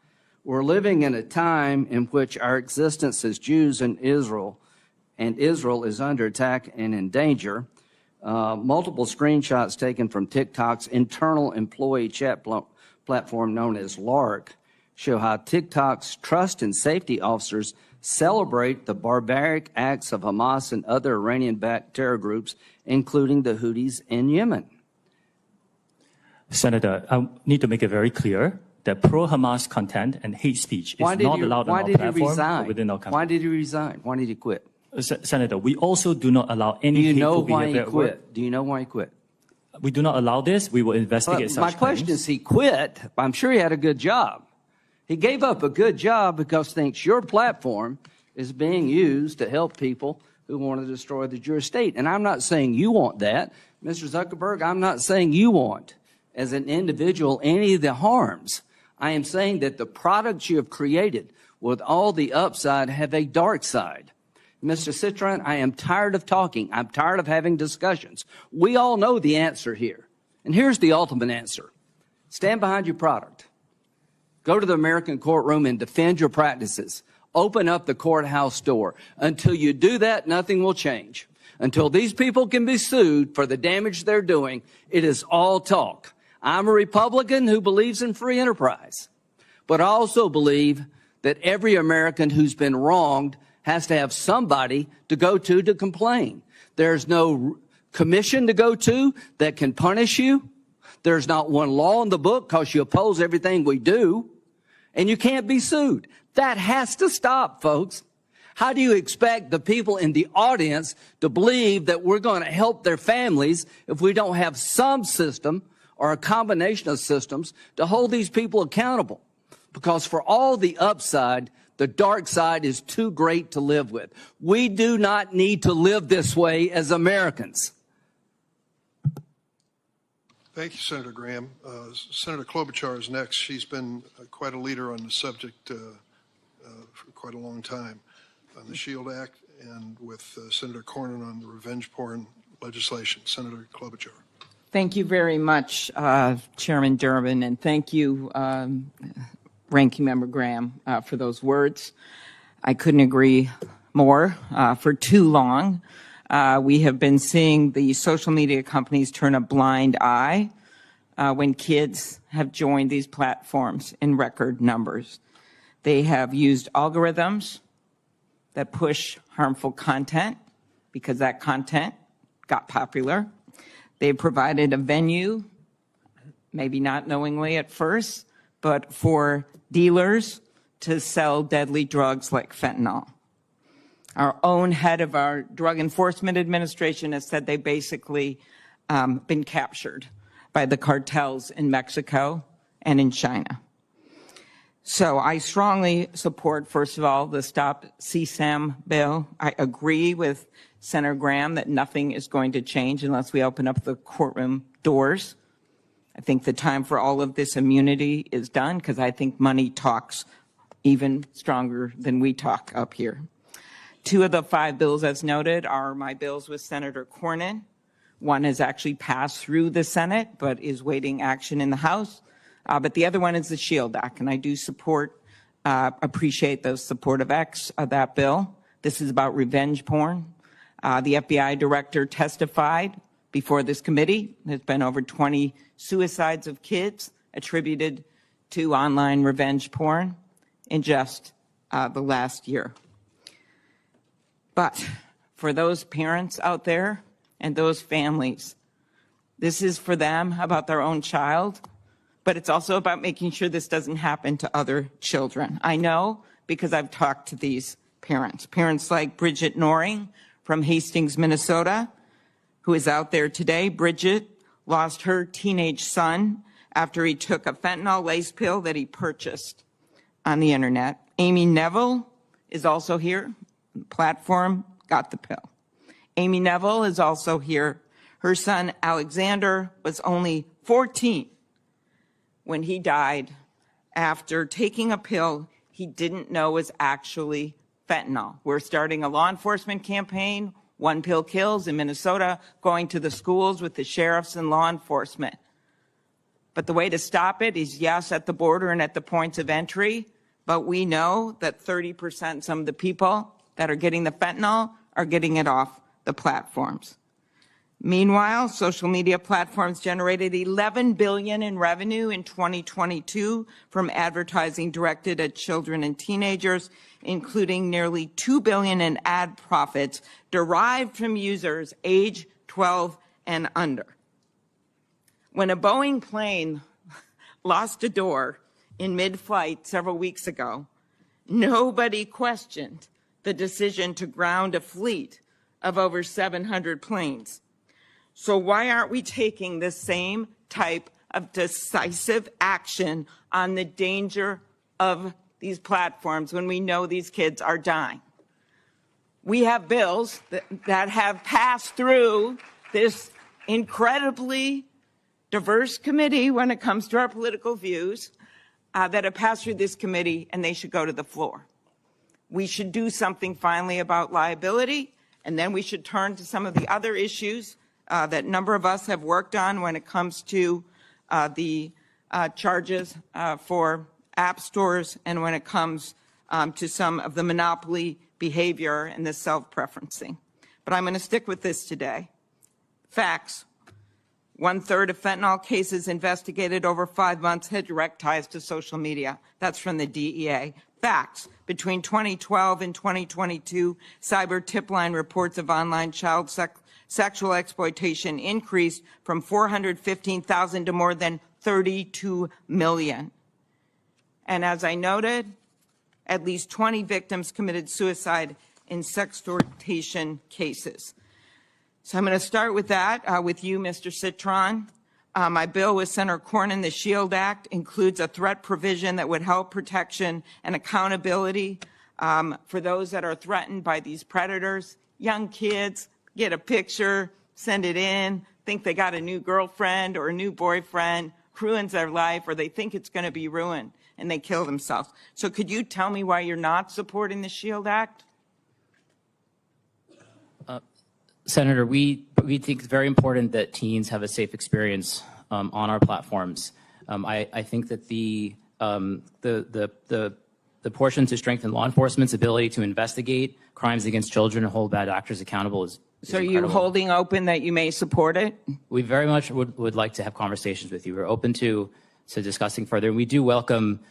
We're living in a time in which our existence as Jews in Israel, and Israel is under attack and in danger. Multiple screenshots taken from TikTok's internal employee chat platform known as LARC show how TikTok's trust and safety officers celebrate the barbaric acts of Hamas and other Iranian-backed terror groups, including the Houthis in Yemen. Senator, I need to make it very clear that pro-Hamas content and hate speech is not allowed on our platform or within our company. Why did he resign? Why did he quit? Senator, we also do not allow any hateful behavior at work. Do you know why he quit? We do not allow this. We will investigate such My question claims. is, he quit. I'm sure he had a good job. He gave up a good job because he thinks your platform is being used to help people who want to destroy the Jewish state. And I'm not saying you want that. Mr. Zuckerberg, I'm not saying you want, as an individual, any of the harms. I am saying that the products you have created with all the upside have a dark side. Mr. Citron, I am tired of talking. I'm tired of having discussions. We all know the answer here. And here's the ultimate answer. Stand behind your product. Go to the American courtroom and defend your practices. Open up the courthouse door. Until you do that, nothing will change. Until these people can be sued for the damage they're doing, it is all talk. I'm a Republican who believes in free enterprise, but I also believe that every American who's been wronged has to have somebody to go to complain. There's no commission to go to that can punish you. There's not one law in the book because you oppose everything we do, and you can't be sued. That has to stop, folks. How do you expect the people in the audience to believe that we're going to help their families if we don't have some system or a combination of systems to hold these people accountable? because for all the upside, the dark side is too great to live with. We do not need to live this way as Americans. Thank you, Senator Graham. Senator Klobuchar is next. She's been quite a leader on the subject for quite a long time on the SHIELD Act and with Senator Cornyn on the revenge porn legislation. Senator Klobuchar. Thank you very much, Chairman Durbin, and thank you, Ranking Member Graham, for those words. I couldn't agree more. For too long, we have been seeing the social media companies turn a blind eye when kids have joined these platforms in record numbers. They have used algorithms that push harmful content because that content got popular. They provided a venue, maybe not knowingly at first, but for dealers to sell deadly drugs like fentanyl. Our own head of our Drug Enforcement Administration has said they've basically been captured by the cartels in Mexico and in China. So I strongly support, first of all, the Stop CSAM bill. I agree with Senator Graham that nothing is going to change unless we open up the courtroom doors. I think the time for all of this immunity is done because I think money talks even stronger than we talk up here. 2 of the 5 bills, as noted, are my bills with Senator Cornyn. One has actually passed through the Senate, but is waiting action in the House. But the other one is the SHIELD Act, and I do support, appreciate the support of that bill. This is about revenge porn. The FBI director testified before this committee. There's been over 20 suicides of kids attributed to online revenge porn in just the last year. But for those parents out there and those families, this is for them about their own child, but it's also about making sure this doesn't happen to other children. I know because I've talked to these parents. Parents like Bridget Noring from Hastings, Minnesota, who is out there today. Bridget lost her teenage son after he took a fentanyl lace pill that he purchased on the internet. Amy Neville is also here. Platform got the pill. Amy Neville is also here. Her son Alexander was only 14 when he died after taking a pill he didn't know was actually fentanyl. We're starting a law enforcement campaign, One Pill Kills in Minnesota, going to the schools with the sheriffs and law enforcement. But the way to stop it is, yes, at the border and at the points of entry, but we know that 30% some of the people that are getting the fentanyl are getting it off the platforms. Meanwhile, social media platforms generated $11 billion in revenue in 2022 from advertising directed at children and teenagers, including nearly $2 billion in ad profits derived from users age 12 and under. When a Boeing plane lost a door in mid-flight several weeks ago, nobody questioned the decision to ground a fleet of over 700 planes. So why aren't we taking the same type of decisive action on the danger of these platforms when we know these kids are dying? We have bills that have passed through this incredibly diverse committee when it comes to our political views, that have passed through this committee, and they should go to the floor. We should do something finally about liability, and then we should turn to some of the other issues that a number of us have worked on when it comes to the charges for app stores and when it comes to some of the monopoly behavior and the self-preferencing. But I'm going to stick with this today. Facts. 1/3 of fentanyl cases investigated over 5 months had direct ties to social media. That's from the DEA. Facts. Between 2012 and 2022, cyber tip line reports of online child sexual exploitation increased from 415,000 to more than 32 million. And as I noted, at least 20 victims committed suicide in sextortion cases. So I'm going to start with that, with you, Mr. Citron. My bill with Senator Cornyn, the SHIELD Act, includes a threat provision that would help protection and accountability for those that are threatened by these predators. Young kids get a picture, send it in, think they got a new girlfriend or a new boyfriend, ruins their life, or they think it's going to be ruined, and they kill themselves. So could you tell me why you're not supporting the SHIELD Act? Senator, we think it's very important that teens have a safe experience on our platforms. I think that the portion to strengthen law enforcement's ability to investigate crimes against children and hold bad actors accountable is So are you incredible. holding open that you may support it? We very much would like to have conversations with you. We're open to discussing further. And we do welcome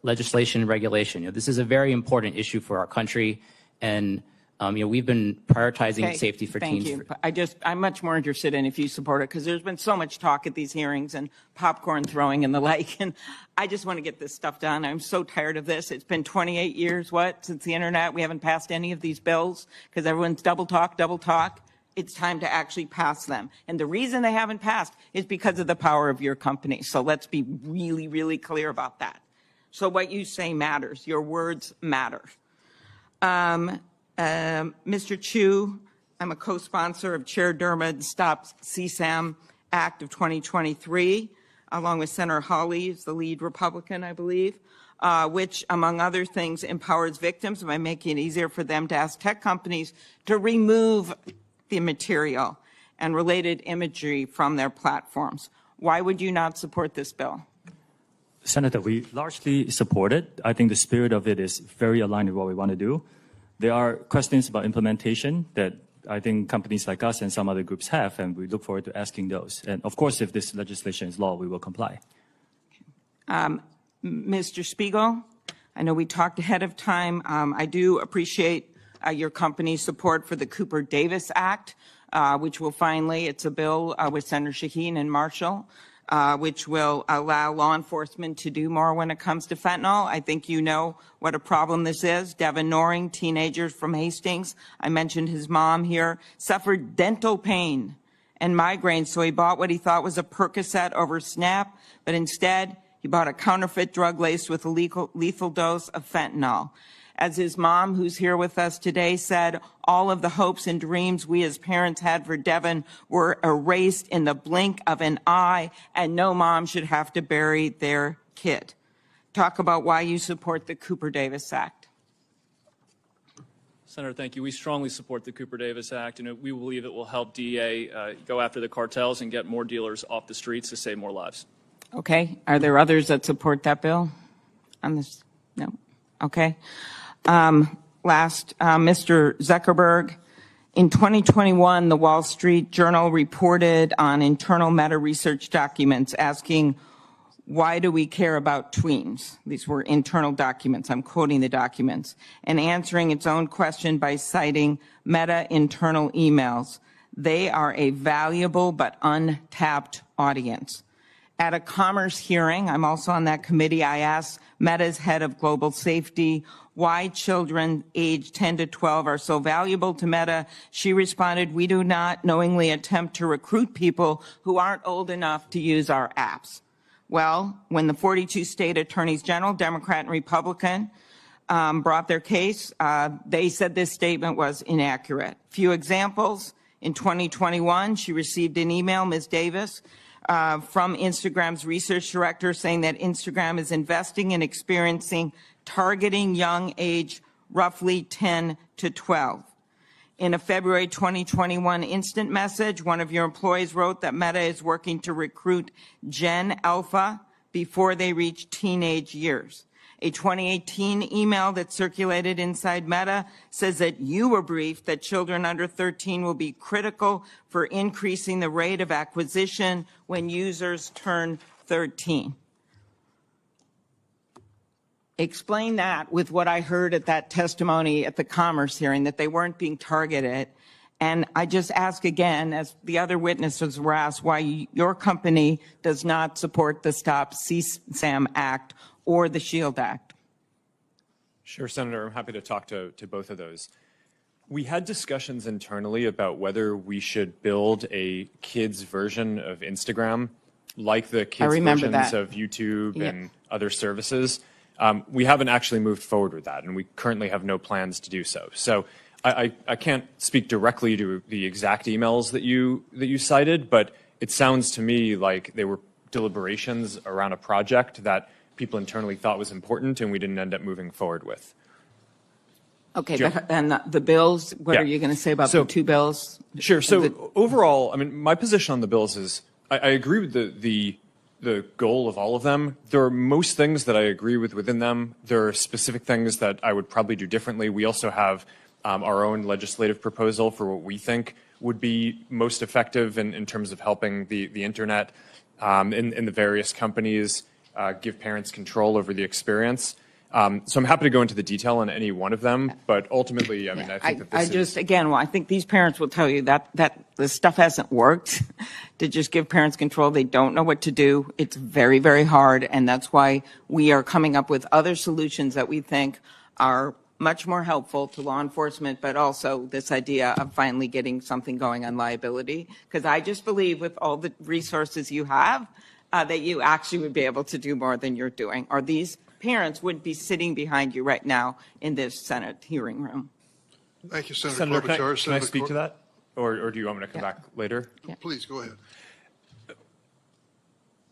legislation and regulation. This is a very important issue for our country, and we've been prioritizing safety for teens. Thank you. I'm much more interested in if you support it, because there's been so much talk at these hearings and popcorn throwing and the like, and I just want to get this stuff done. I'm so tired of this. It's been 28 years, since the internet. We haven't passed any of these bills because everyone's double talk. It's time to actually pass them. And the reason they haven't passed is because of the power of your company. So let's be really, really clear about that. So what you say matters. Your words matter. Mr. Chu, I'm a co-sponsor of Chair Dermot's Stop CSAM Act of 2023, along with Senator Hawley, who's the lead Republican, I believe, which, among other things, empowers victims by making it easier for them to ask tech companies to remove the material and related imagery from their platforms. Why would you not support this bill? Senator, we largely support it. I think the spirit of it is very aligned with what we want to do. There are questions about implementation that I think companies like us and some other groups have, and we look forward to asking those. And of course, if this legislation is law, we will comply. Mr. Spiegel, I know we talked ahead of time. I do appreciate your company's support for the Cooper Davis Act, which will finally, it's a bill with Senator Shaheen and Marshall, which will allow law enforcement to do more when it comes to fentanyl. I think you know what a problem this is. Devin Noring, teenager from Hastings, I mentioned his mom here, suffered dental pain and migraines, so he bought what he thought was a Percocet over Snap, but instead he bought a counterfeit drug laced with a lethal dose of fentanyl. As his mom, who's here with us today, said, all of the hopes and dreams we as parents had for Devin were erased in the blink of an eye, and no mom should have to bury their kid. Talk about why you support the Cooper Davis Act. Senator, thank you. We strongly support the Cooper Davis Act, and we believe it will help DEA go after the cartels and get more dealers off the streets to save more lives. Okay. Are there others that support that bill on this? No. Okay. Mr. Zuckerberg, in 2021, the Wall Street Journal reported on internal Meta research documents asking, why do we care about tweens? These were internal documents. I'm quoting the documents. And answering its own question by citing Meta internal emails. They are a valuable but untapped audience. At a commerce hearing, I'm also on that committee, I asked Meta's head of global safety why children aged 10 to 12 are so valuable to Meta. She responded, we do not knowingly attempt to recruit people who aren't old enough to use our apps. Well, when the 42 state attorneys general, Democrat and Republican, brought their case, they said this statement was inaccurate. Few examples. In 2021, she received an email, Ms. Davis, from Instagram's research director saying that Instagram is investing in experiencing targeting young age roughly 10 to 12. In a February 2021 instant message, one of your employees wrote that Meta is working to recruit Gen Alpha before they reach teenage years. A 2018 email that circulated inside Meta says that you were briefed that children under 13 will be critical for increasing the rate of acquisition when users turn 13. Explain that with what I heard at that testimony at the commerce hearing, that they weren't being targeted. And I just ask again, as the other witnesses were asked, why your company does not support the Stop CSAM Act or the SHIELD Act. Sure, Senator. I'm happy to talk to both of those. We had discussions internally about whether we should build a kids version of Instagram like the kids' remember versions that. of YouTube Yeah. and other services. We haven't actually moved forward with that, and we currently have no plans to do so. So I can't speak directly to the exact emails that you cited, but it sounds to me like they were deliberations around a project that people internally thought was important and we didn't end up moving forward with. Okay, Sure. and the bills, what Yeah. are you going to say about So- the two bills? Sure. So Is it- overall, I mean, my position on the bills is I agree with the goal of all of them. There are most things that I agree with within them. There are specific things that I would probably do differently. We also have our own legislative proposal for what we think would be most effective in terms of helping the internet in the various companies give parents control over the experience. So I'm happy to go into the detail on any one of them, but ultimately, I mean, I think that this is... Again, I think these parents will tell you that this stuff hasn't worked to just give parents control. They don't know what to do. It's very, very hard, and that's why we are coming up with other solutions that we think are much more helpful to law enforcement, but also this idea of finally getting something going on liability. Because I just believe with all the resources you have, that you actually would be able to do more than you're doing, or these parents wouldn't be sitting behind you right now in this Senate hearing room. Thank you, Senator Senator, Klobuchar. can I Senator speak to that? Or do you want me to come Yeah. back later? Please, go ahead.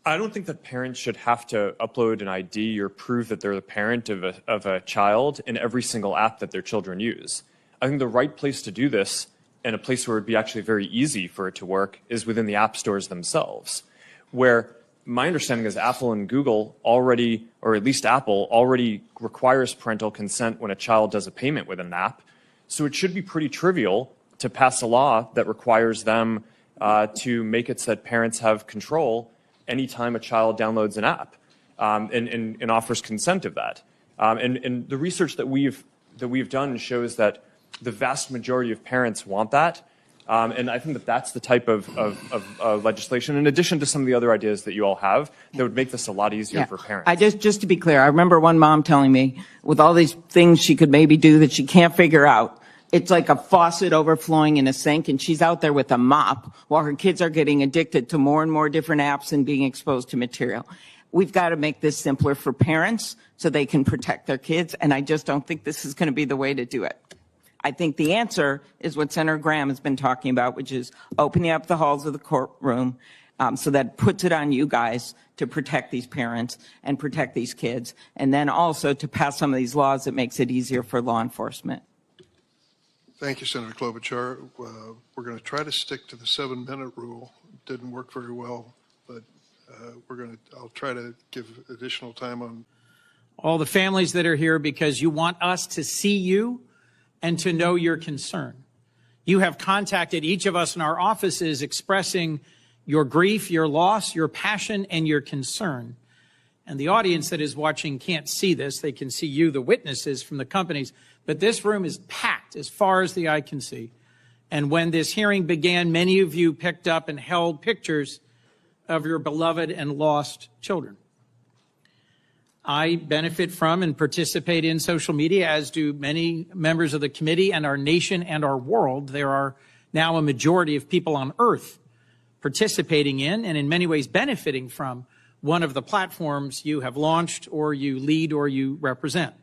I don't think that parents should have to upload an ID or prove that they're the parent of a child in every single app that their children use. I think the right place to do this, and a place where it'd be actually very easy for it to work, is within the app stores themselves, where my understanding is Apple and Google already, or at least Apple, already requires parental consent when a child does a payment with an app. So it should be pretty trivial to pass a law that requires them to make it so that parents have control anytime a child downloads an app and offers consent of that. And the research that we've done shows that the vast majority of parents want that. And I think that that's the type of legislation, in addition to some of the other ideas that you all have, that would make this a lot easier for parents. I just to be clear, I remember one mom telling me with all these things she could maybe do that she can't figure out, it's like a faucet overflowing in a sink, and she's out there with a mop while her kids are getting addicted to more and more different apps and being exposed to material. We've got to make this simpler for parents so they can protect their kids, and I just don't think this is going to be the way to do it. I think the answer is what Senator Graham has been talking about, which is opening up the halls of the courtroom so that puts it on you guys to protect these parents and protect these kids, and then also to pass some of these laws that makes it easier for law enforcement. Thank you, Senator Klobuchar. We're going to try to stick to the 7-minute rule. Didn't work very well, but I'll try to give additional time on. All the families that are here because you want us to see you and to know your concern. You have contacted each of us in our offices expressing your grief, your loss, your passion, and your concern. And the audience that is watching can't see this. They can see you, the witnesses from the companies. But this room is packed as far as the eye can see. And when this hearing began, many of you picked up and held pictures of your beloved and lost children. I benefit from and participate in social media, as do many members of the committee and our nation and our world. There are now a majority of people on earth participating in and in many ways benefiting from one of the platforms you have launched or you lead or you represent.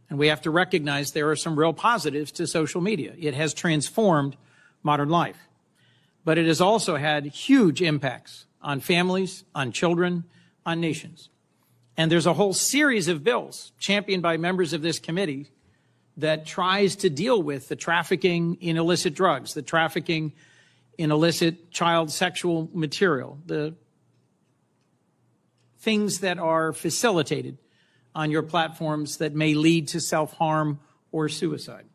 And we have to recognize there are some real positives to social media. It has transformed modern life, but it has also had huge impacts on families, on children, on nations. And there's a whole series of bills championed by members of this committee that tries to deal with the trafficking in illicit drugs, the trafficking in illicit child sexual material, the things that are facilitated on your platforms that may lead to self-harm or suicide.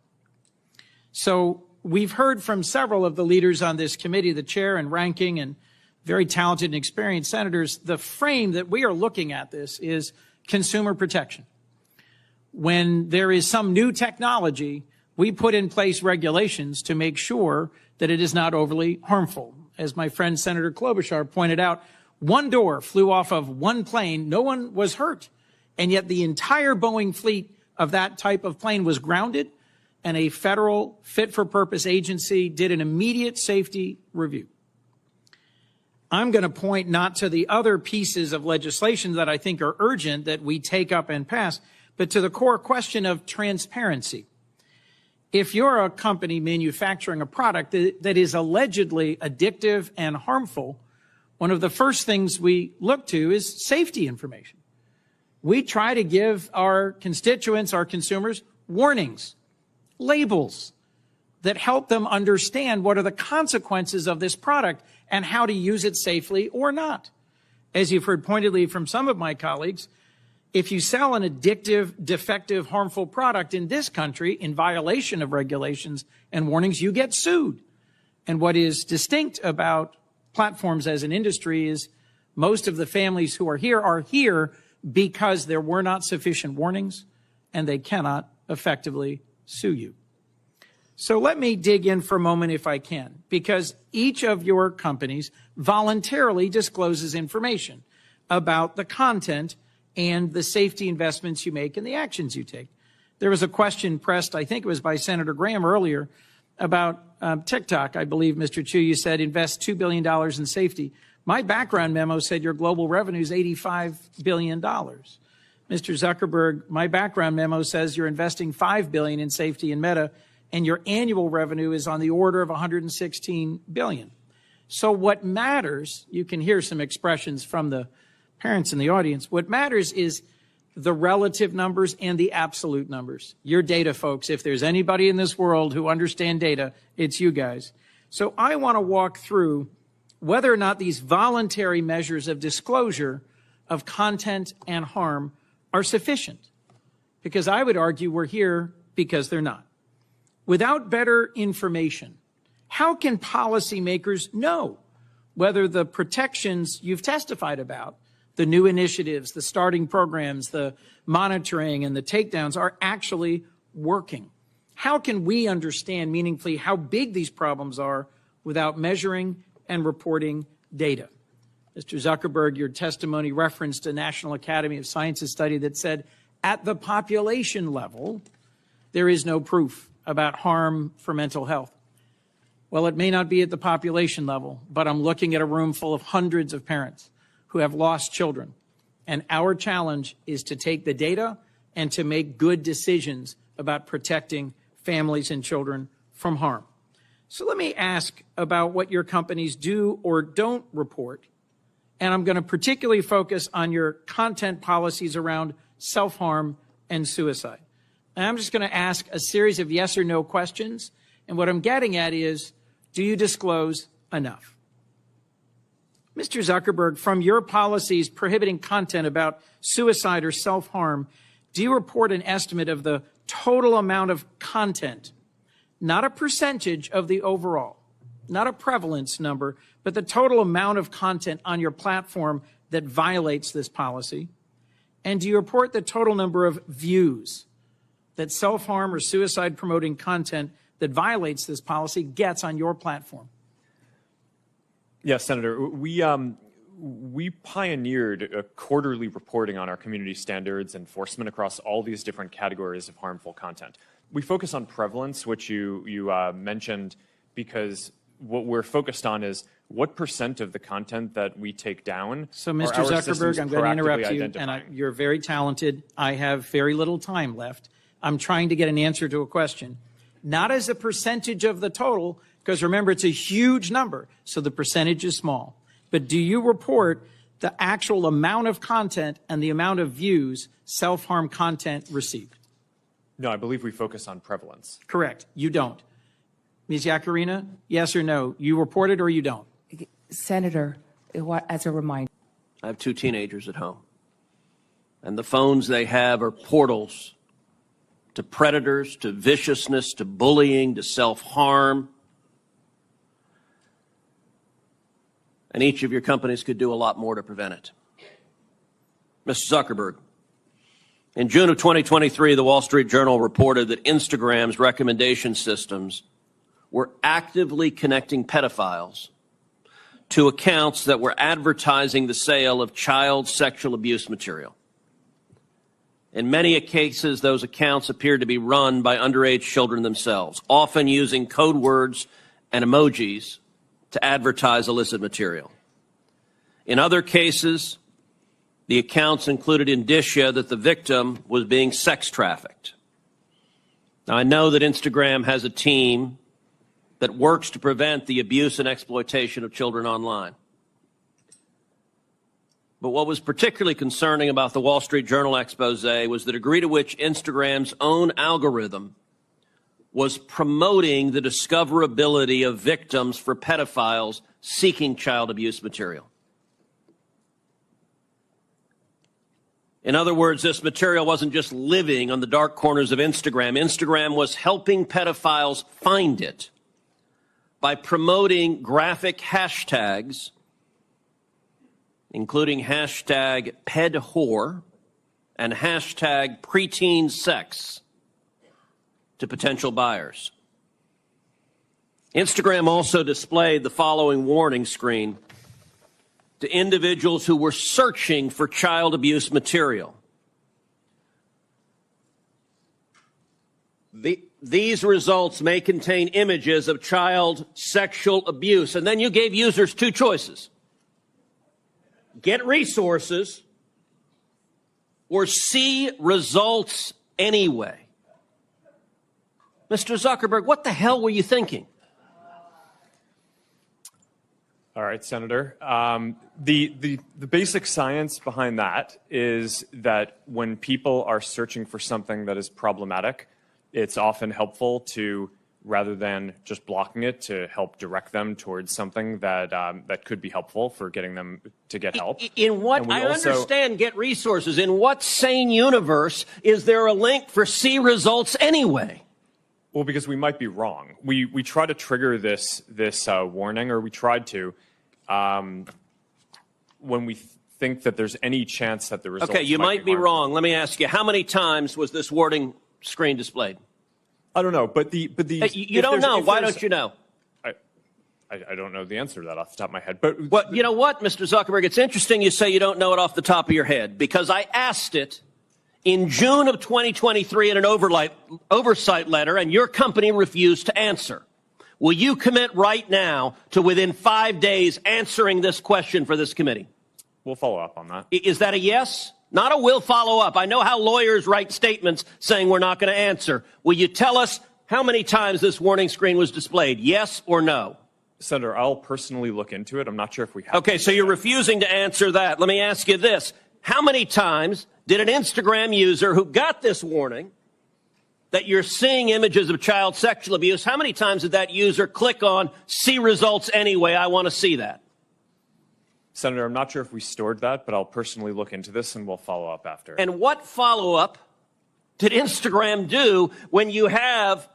So we've heard from several of the leaders on this committee, the chair and ranking and very talented and experienced senators. The frame that we are looking at this is consumer protection. When there is some new technology, we put in place regulations to make sure that it is not overly harmful. As my friend Senator Klobuchar pointed out, one door flew off of one plane, no one was hurt, and yet the entire Boeing fleet of that type of plane was grounded, and a federal fit-for-purpose agency did an immediate safety review. I'm going to point not to the other pieces of legislation that I think are urgent that we take up and pass, but to the core question of transparency. If you're a company manufacturing a product that is allegedly addictive and harmful, one of the first things we look to is safety information. We try to give our constituents, our consumers, warnings, labels that help them understand what are the consequences of this product and how to use it safely or not. As you've heard pointedly from some of my colleagues, if you sell an addictive, defective, harmful product in this country in violation of regulations and warnings, you get sued. And what is distinct about platforms as an industry is most of the families who are here because there were not sufficient warnings and they cannot effectively sue you. So let me dig in for a moment if I can, because each of your companies voluntarily discloses information about the content and the safety investments you make and the actions you take. There was a question pressed, I think it was by Senator Graham earlier, about Tic Toc. I believe, Mr. Chu, you said invest $2 billion in safety. My background memo said your global revenue is $85 billion. Mr. Zuckerberg, my background memo says you're investing $5 billion in safety in Meta, and your annual revenue is on the order of $116 billion. So what matters, you can hear some expressions from the parents in the audience, what matters is the relative numbers and the absolute numbers. Your data folks, if there's anybody in this world who understand data, it's you guys. So I want to walk through whether or not these voluntary measures of disclosure of content and harm are sufficient. Because I would argue we're here because they're not. Without better information, how can policymakers know whether the protections you've testified about, the new initiatives, the starting programs, the monitoring, and the takedowns are actually working? How can we understand meaningfully how big these problems are without measuring and reporting data? Mr. Zuckerberg, your testimony referenced a National Academy of Sciences study that said at the population level, there is no proof about harm for mental health. Well, it may not be at the population level, but I'm looking at a room full of hundreds of parents who have lost children. And our challenge is to take the data and to make good decisions about protecting families and children from harm. So let me ask about what your companies do or don't report. And I'm going to particularly focus on your content policies around self-harm and suicide. And I'm just going to ask a series of yes or no questions. And what I'm getting at is, do you disclose enough? Mr. Zuckerberg, from your policies prohibiting content about suicide or self-harm, do you report an estimate of the total amount of content, not a percentage of the overall, not a prevalence number, but the total amount of content on your platform that violates this policy? And do you report the total number of views that self-harm or suicide-promoting content that violates this policy gets on your platform? Yes, Senator. We pioneered a quarterly reporting on our community standards enforcement across all these different categories of harmful content. We focus on prevalence, which you mentioned, because what we're focused on is what % of the content that we take down. So, Mr. Zuckerberg, I'm going to interrupt you, and you're very talented. I have very little time left. I'm trying to get an answer to a question, not as a percentage of the total, because remember, it's a huge number, so the percentage is small. But do you report the actual amount of content and the amount of views self-harm content received? No, I believe we focus on prevalence. Correct. You don't. Ms. Yacarina, yes or no? You report it or you don't? Senator, as a reminder. I have 2 teenagers at home. And the phones they have are portals to predators, to viciousness, to bullying, to self-harm. And each of your companies could do a lot more to prevent it. Mr. Zuckerberg, in June of 2023, the Wall Street Journal reported that Instagram's recommendation systems were actively connecting pedophiles to accounts that were advertising the sale of child sexual abuse material. In many cases, those accounts appeared to be run by underage children themselves, often using code words and emojis to advertise illicit material. In other cases, the accounts included indicia that the victim was being sex trafficked. Now, I know that Instagram has a team that works to prevent the abuse and exploitation of children online. But what was particularly concerning about the Wall Street Journal expose was the degree to which Instagram's own algorithm was promoting the discoverability of victims for pedophiles seeking child abuse material. In other words, this material wasn't just living on the dark corners of Instagram. Instagram was helping pedophiles find it by promoting graphic hashtags, including hashtag pedwhore and hashtag preteen sex, to potential buyers. Instagram also displayed the following warning screen to individuals who were searching for child abuse material. These results may contain images of child sexual abuse. And then you gave users two choices: get resources or see results anyway. Mr. Zuckerberg, what the hell were you thinking? All right, Senator. The basic science behind that is that when people are searching for something that is problematic, it's often helpful to, rather than just blocking it, to help direct them towards something that that could be helpful for getting them to get help. In what, I understand get resources. In what sane universe is there a link for see results anyway? Well, because we might be wrong. We try to trigger this warning, or we tried to, when we think that there's any chance that the results. Okay, you might be wrong. Let me ask you: how many times was this warning screen displayed? I don't know, but you don't know. Why don't you know? I don't know the answer to that off the top of my head. But well, you know what, Mr. Zuckerberg? It's interesting you say you don't know it off the top of your head, because I asked it in June of 2023 in an oversight letter, and your company refused to answer. Will you commit right now to, within 5 days, answering this question for this committee? We'll follow up on that. Is that a yes? Not a will follow up. I know how lawyers write statements saying we're not going to answer. Will you tell us how many times this warning screen was displayed? Yes or no? Senator, I'll personally look into it. I'm not sure if we have. Okay, so you're refusing to answer that. Let me ask you this. How many times did an Instagram user who got this warning that you're seeing images of child sexual abuse, how many times did that user click on see results anyway? I want to see that. Senator, I'm not sure if we stored that, but I'll personally look into this and we'll follow up after. And what follow-up did Instagram do when you have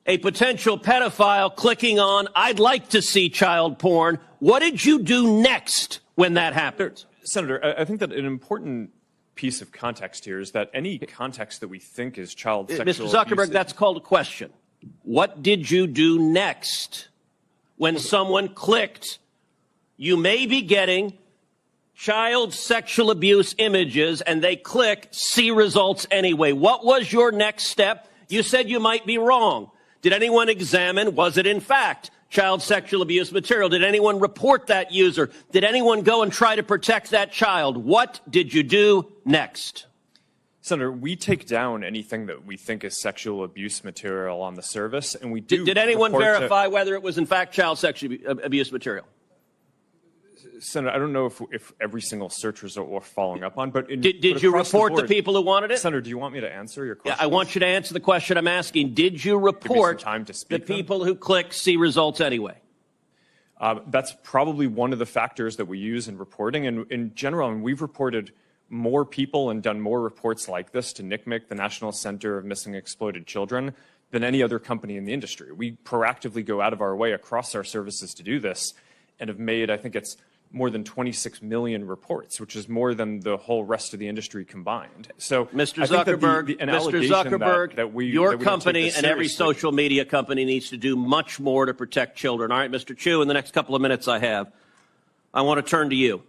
a potential pedophile clicking on I'd like to see child porn? What did you do next when that happened? Senator, I think that an important piece of context here is that any context that we think is child sexual Mr. Zuckerberg, abuse, that's called a question. What did you do next when someone clicked, you may be getting child sexual abuse images, and they click see results anyway? What was your next step? You said you might be wrong. Did anyone examine, was it in fact child sexual abuse material? Did anyone report that user? Did anyone go and try to protect that child? What did you do next? Senator, we take down anything that we think is sexual abuse material on the service, and we do. Did anyone verify whether it was in fact child sexual abuse material? Senator, I don't know if every single search result we're following up on, but did you report the people who wanted it? Senator, do you want me to answer your question? Yeah, I want you to answer the question I'm asking. Did you report the people who click see results anyway? That's probably one of the factors that we use in reporting. And in general, and we've reported more people and done more reports like this to NCMEC, the National Center of Missing and Exploited Children, than any other company in the industry. We proactively go out of our way across our services to do this, and have made, I think it's more than 26 million reports, which is more than the whole rest of the industry combined. So, Mr. Zuckerberg, your company and every social media company needs to do much more to protect children. All right, Mr. Chu, in the next couple of minutes I want to turn to you.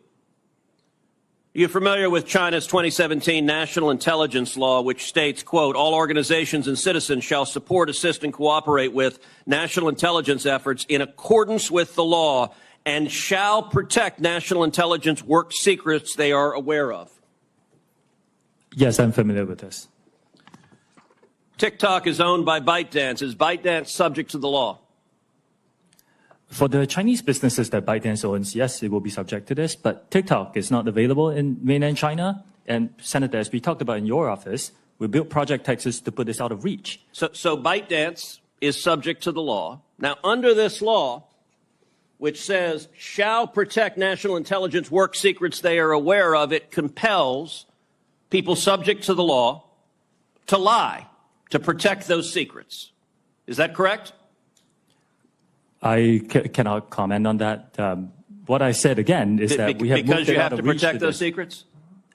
You're familiar with China's 2017 national intelligence law, which states, quote, all organizations and citizens shall support, assist, and cooperate with national intelligence efforts in accordance with the law and shall protect national intelligence work secrets they are aware of. Yes, I'm familiar with this. TikTok is owned by ByteDance. Is ByteDance subject to the law? For the Chinese businesses that ByteDance owns, yes, it will be subject to this, but TikTok is not available in mainland China. And Senator, as we talked about in your office, we built Project Texas to put this out of reach. So ByteDance is subject to the law. Now, under this law, which says shall protect national intelligence work secrets they are aware of, it compels people subject to the law to lie to protect those secrets. Is that correct? I cannot comment on that. What I said again is that we have moved because you it have out to of reach protect to those this. secrets?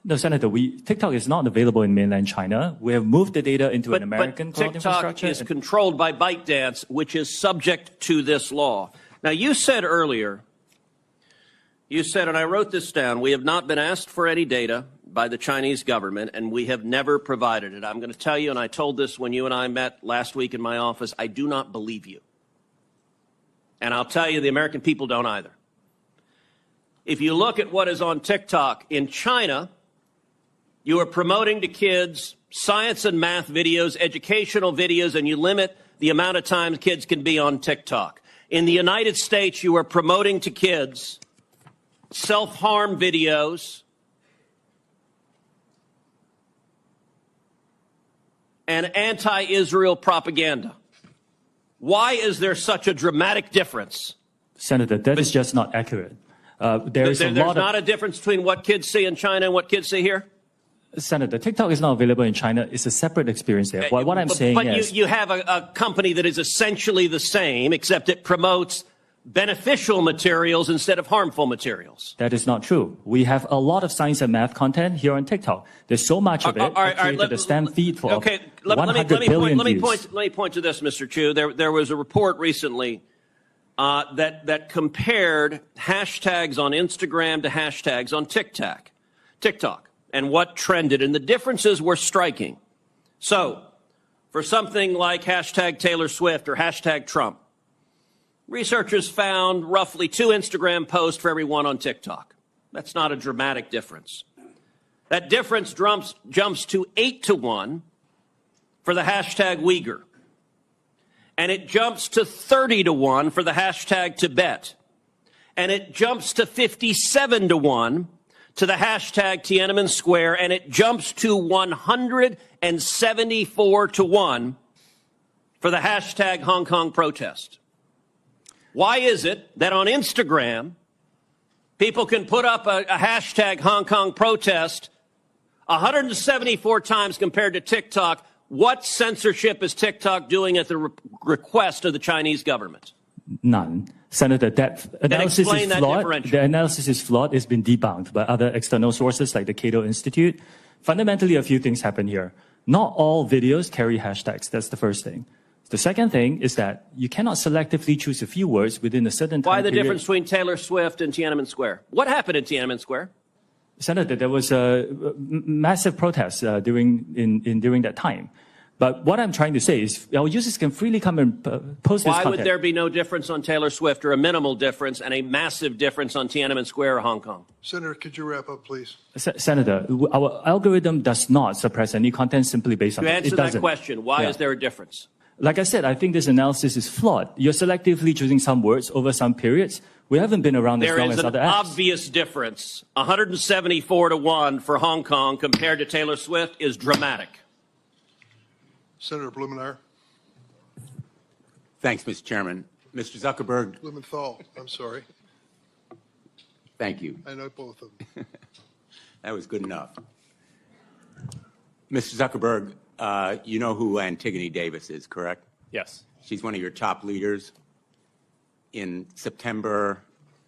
No, Senator, TikTok is not available in mainland China. We have moved the data into an American but cloud TikTok infrastructure. is controlled by ByteDance, which is subject to this law. Now, you said earlier, and I wrote this down, we have not been asked for any data by the Chinese government, and we have never provided it. I'm going to tell you, and I told this when you and I met last week in my office, I do not believe you. And I'll tell you, the American people don't either. If you look at what is on TikTok in China, you are promoting to kids science and math videos, educational videos, and you limit the amount of time kids can be on TikTok. In the United States, you are promoting to kids self-harm videos and anti-Israel propaganda. Why is there such a dramatic difference? Senator, that is just not accurate. There's not a difference between what kids see in China and what kids see here? Senator, TikTok is not available in China. It's a separate experience there. What I'm saying is... But you have a company that is essentially the same, except it promotes beneficial materials instead of harmful materials. That is not true. We have a lot of science and math content here on TikTok. There's so much of it. I created a stem feed for 100 billion views. Let me point to this, Mr. Chu. There was a report recently that compared hashtags on Instagram to hashtags on TikTok, and what trended, and the differences were striking. So, for something like hashtag Taylor Swift or hashtag Trump, researchers found roughly 2 Instagram posts for every 1 on TikTok. That's not a dramatic difference. That difference jumps to 8 to 1 for the hashtag Uyghur. And it jumps to 30 to 1 for the hashtag Tibet. And it jumps to 57 to 1 to the hashtag Tiananmen Square. And it jumps to 174 to 1 for the hashtag Hong Kong protest. Why is it that on Instagram, people can put up a hashtag Hong Kong protest 174 times compared to TikTok? What censorship is TikTok doing at the request of the Chinese government? None. Senator, that analysis is flawed. The analysis is flawed. It's been debunked by other external sources like the Cato Institute. Fundamentally, a few things happen here. Not all videos carry hashtags. That's the first thing. The second thing is that you cannot selectively choose a few words within a certain time period. Why the difference between Taylor Swift and Tiananmen Square? What happened in Tiananmen Square? Senator, there was a massive protest during that time. But what I'm trying to say is our users can freely come and post this content. Why would there be no difference on Taylor Swift, or a minimal difference, and a massive difference on Tiananmen Square or Hong Kong? Senator, could you wrap up, please? Senator, our algorithm does not suppress any content simply based on it. To answer that question, why is there a difference? Like I said, I think this analysis is flawed. You're selectively choosing some words over some periods. We haven't been around as long as other apps. There is an obvious difference. 174 to 1 for Hong Kong compared to Taylor Swift is dramatic. Senator Blumenauer. Thanks, Mr. Chairman. Mr. Zuckerberg. Blumenthal, I'm sorry. Thank you. I know both of them. That was good enough. Mr. Zuckerberg, you know who Antigone Davis is, correct? Yes. She's one of your top leaders. In September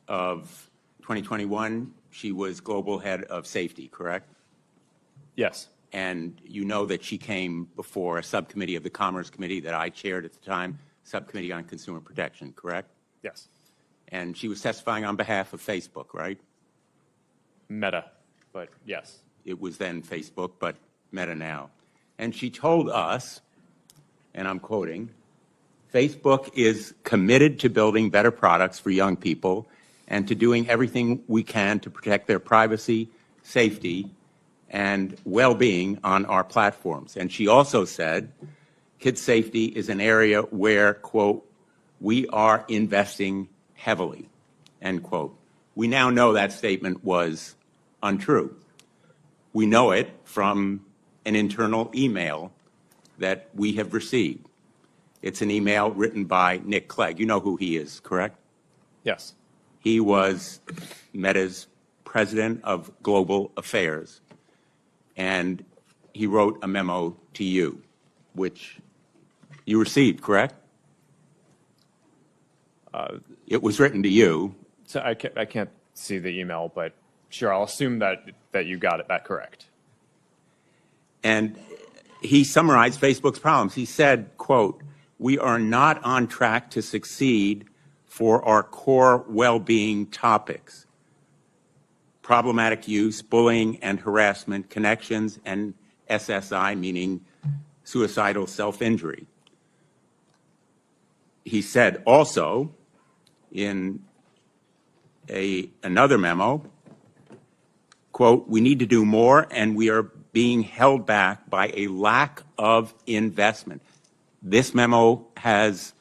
of 2021, she was global head of safety, correct? Yes. And you know that she came before a subcommittee of the Commerce Committee that I chaired at the time, Subcommittee on Consumer Protection, correct? Yes. And she was testifying on behalf of Facebook, right? Meta, but yes. It was then Facebook, but Meta now. And she told us, and I'm quoting, Facebook is committed to building better products for young people and to doing everything we can to protect their privacy, safety, and well-being on our platforms. And she also said, kids' safety is an area where, quote, we are investing heavily, end quote. We now know that statement was untrue. We know it from an internal email that we have received. It's an email written by Nick Clegg. You know who he is, correct? Yes. He was Meta's president of global affairs, and he wrote a memo to you, which you received, correct? It was written to you. So I can't see the email, but sure, I'll assume that you got it that correct. And he summarized Facebook's problems. He said, quote, we are not on track to succeed for our core well-being topics: problematic use, bullying and harassment, connections, and SSI, meaning suicidal self-injury. He said also in another memo, quote, we need to do more and we are being held back by a lack of investment. This memo has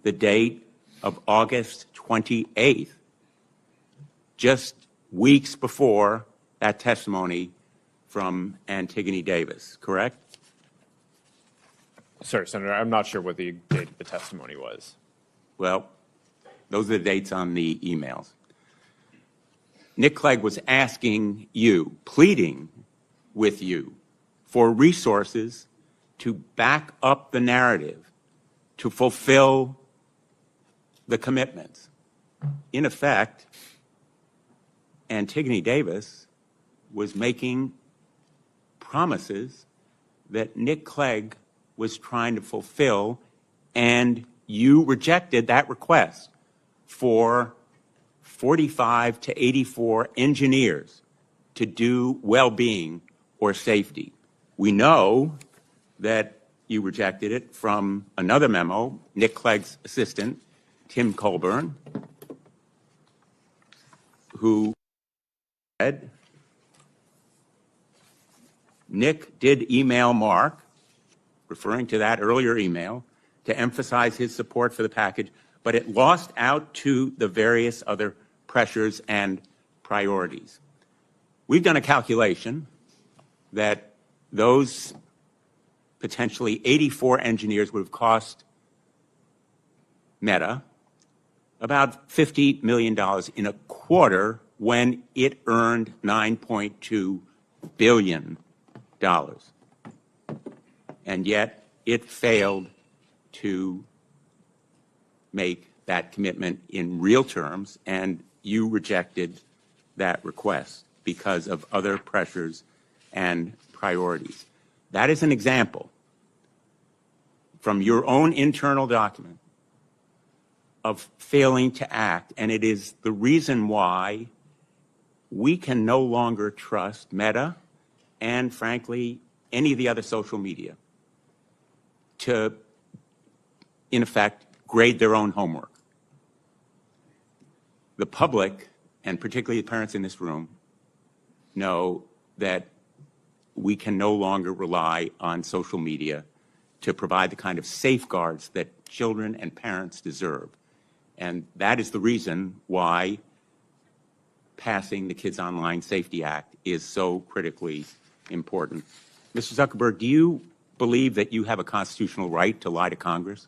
the date of August 28th, just weeks before that testimony from Antigone Davis, correct? Sorry, Senator, I'm not sure what the date of the testimony was. Well, those are the dates on the emails. Nick Clegg was asking you, pleading with you for resources to back up the narrative, to fulfill the commitments. In effect, Antigone Davis was making promises that Nick Clegg was trying to fulfill, and you rejected that request for 45 to 84 engineers to do well-being or safety. We know that you rejected it from another memo, Nick Clegg's assistant, Tim Colburn, who said, Nick did email Mark, referring to that earlier email, to emphasize his support for the package, but it lost out to the various other pressures and priorities. We've done a calculation that those potentially 84 engineers would have cost Meta about $50 million in a quarter when it earned $9.2 billion. And yet it failed to make that commitment in real terms, and you rejected that request because of other pressures and priorities. That is an example from your own internal document of failing to act, and it is the reason why we can no longer trust Meta and, frankly, any of the other social media to, in effect, grade their own homework. The public, and particularly the parents in this room, know that we can no longer rely on social media to provide the kind of safeguards that children and parents deserve. And that is the reason why passing the Kids Online Safety Act is so critically important. Mr. Zuckerberg, do you believe that you have a constitutional right to lie to Congress?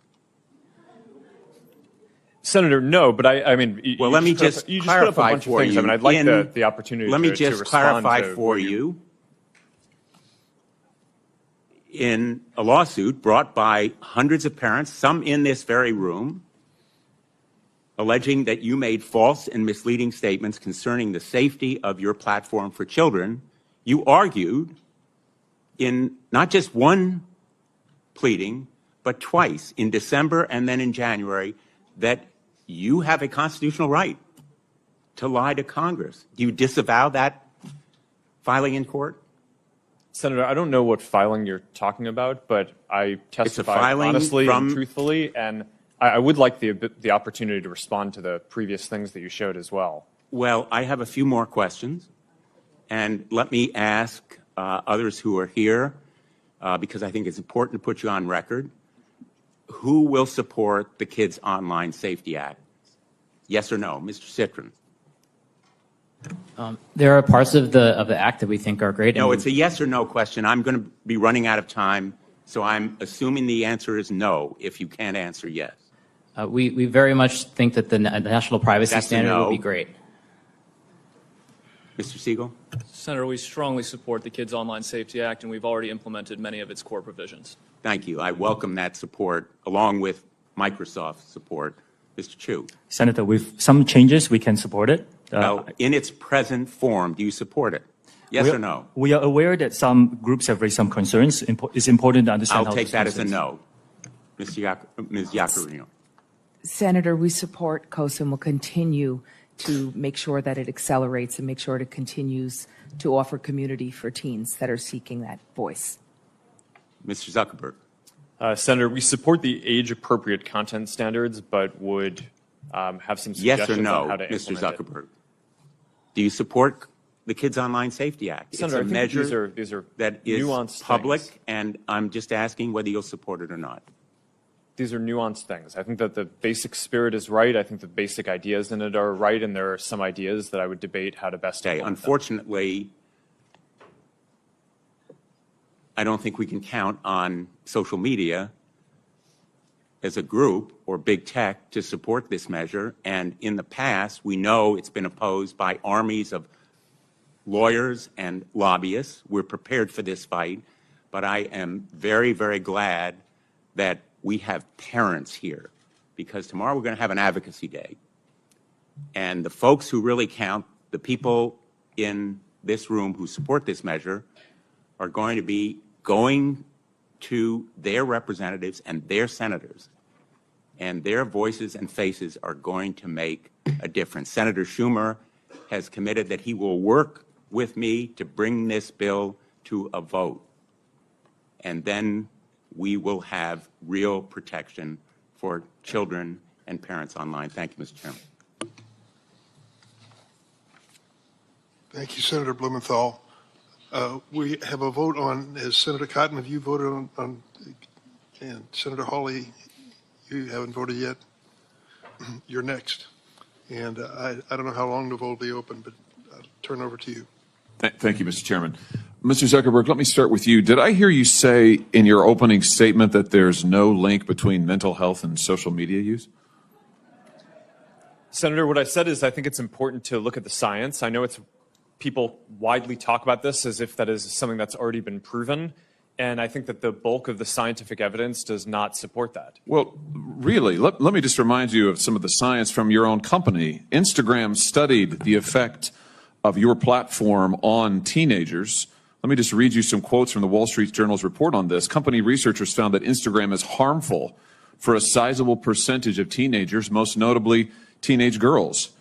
Senator, no, but I mean, well, let me just clarify for you. I mean, I'd like the opportunity let me to just respond clarify to for you. In a lawsuit brought by hundreds of parents, some in this very room, alleging that you made false and misleading statements concerning the safety of your platform for children, you argued in not just one pleading, but twice, in December and then in January, that you have a constitutional right to lie to Congress. Do you disavow that filing in court? Senator, I don't know what filing you're talking about, but I testified honestly and truthfully, and I would like the opportunity to respond to the previous things that you showed as well. Well, I have a few more questions, and let me ask others who are here, because I think it's important to put you on record. Who will support the Kids Online Safety Act? Yes or no? Mr. Citron? There are parts of the act that we think are great. No, and it's a yes or no question. I'm going to be running out of time, so I'm assuming the answer is no if you can't answer yes. We very much think that the national privacy That's a standard no. would be great. Mr. Siegel? Senator, we strongly support the Kids Online Safety Act, and we've already implemented many of its core provisions. Thank you. I welcome that support, along with Microsoft's support. Mr. Chu? Senator, with some changes, we can support it. Well, in its present form, do you support it? Yes or no? We are aware that some groups have raised some concerns. It's important to understand I'll how take those that as a concerns- no. Ms. Yaccarino? Senator, we support COSA and will continue to make sure that it accelerates and make sure it continues to offer community for teens that are seeking that voice. Mr. Zuckerberg? Senator, we support the age-appropriate content standards, but would have some Yes suggestions or no, on how to Mr. implement it. Zuckerberg? Do you support the Kids Online Safety Act? Senator, I it's a think measure these are that is nuanced public, things. and I'm just asking whether you'll support it or not. These are nuanced things. I think that the basic spirit is right. I think the basic ideas in it are right, and there are some ideas that I would debate how to best Okay, implement them. unfortunately, I don't think we can count on social media as a group or big tech to support this measure. And in the past, we know it's been opposed by armies of lawyers and lobbyists. We're prepared for this fight, but I am very, very glad that we have parents here, because tomorrow we're going to have an advocacy day. And the folks who really count, the people in this room who support this measure, are going to be going to their representatives and their senators, and their voices and faces are going to make a difference. Senator Schumer has committed that he will work with me to bring this bill to a vote, and then we will have real protection for children and parents online. Thank you, Mr. Chairman. Thank you, Senator Blumenthal. We have a vote on, has Senator Cotton, have you voted on and Senator Hawley, you haven't voted yet? You're next. And I don't know how long the vote will be open, but I'll turn over to you. Thank you, Mr. Chairman. Mr. Zuckerberg, let me start with you. Did I hear you say in your opening statement that there's no link between mental health and social media use? Senator, what I said is I think it's important to look at the science. I know it's people widely talk about this as if that is something that's already been proven, and I think that the bulk of the scientific evidence does not support that. Well, really, let me just remind you of some of the science from your own company. Instagram studied the effect of your platform on teenagers. Let me just read you some quotes from the Wall Street Journal's report on this. Company researchers found that Instagram is harmful for a sizable percentage of teenagers, most notably teenage girls.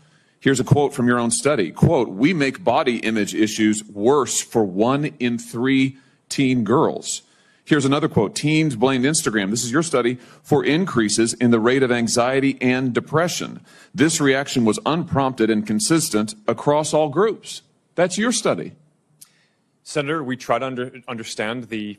Here's a quote from your own study. Quote, "We make body image issues worse for 1 in 3 teen girls." Here's another quote. "Teens blamed Instagram," this is your study, "for increases in the rate of anxiety and depression. This reaction was unprompted and consistent across all groups." That's your study. Senator, we try to understand the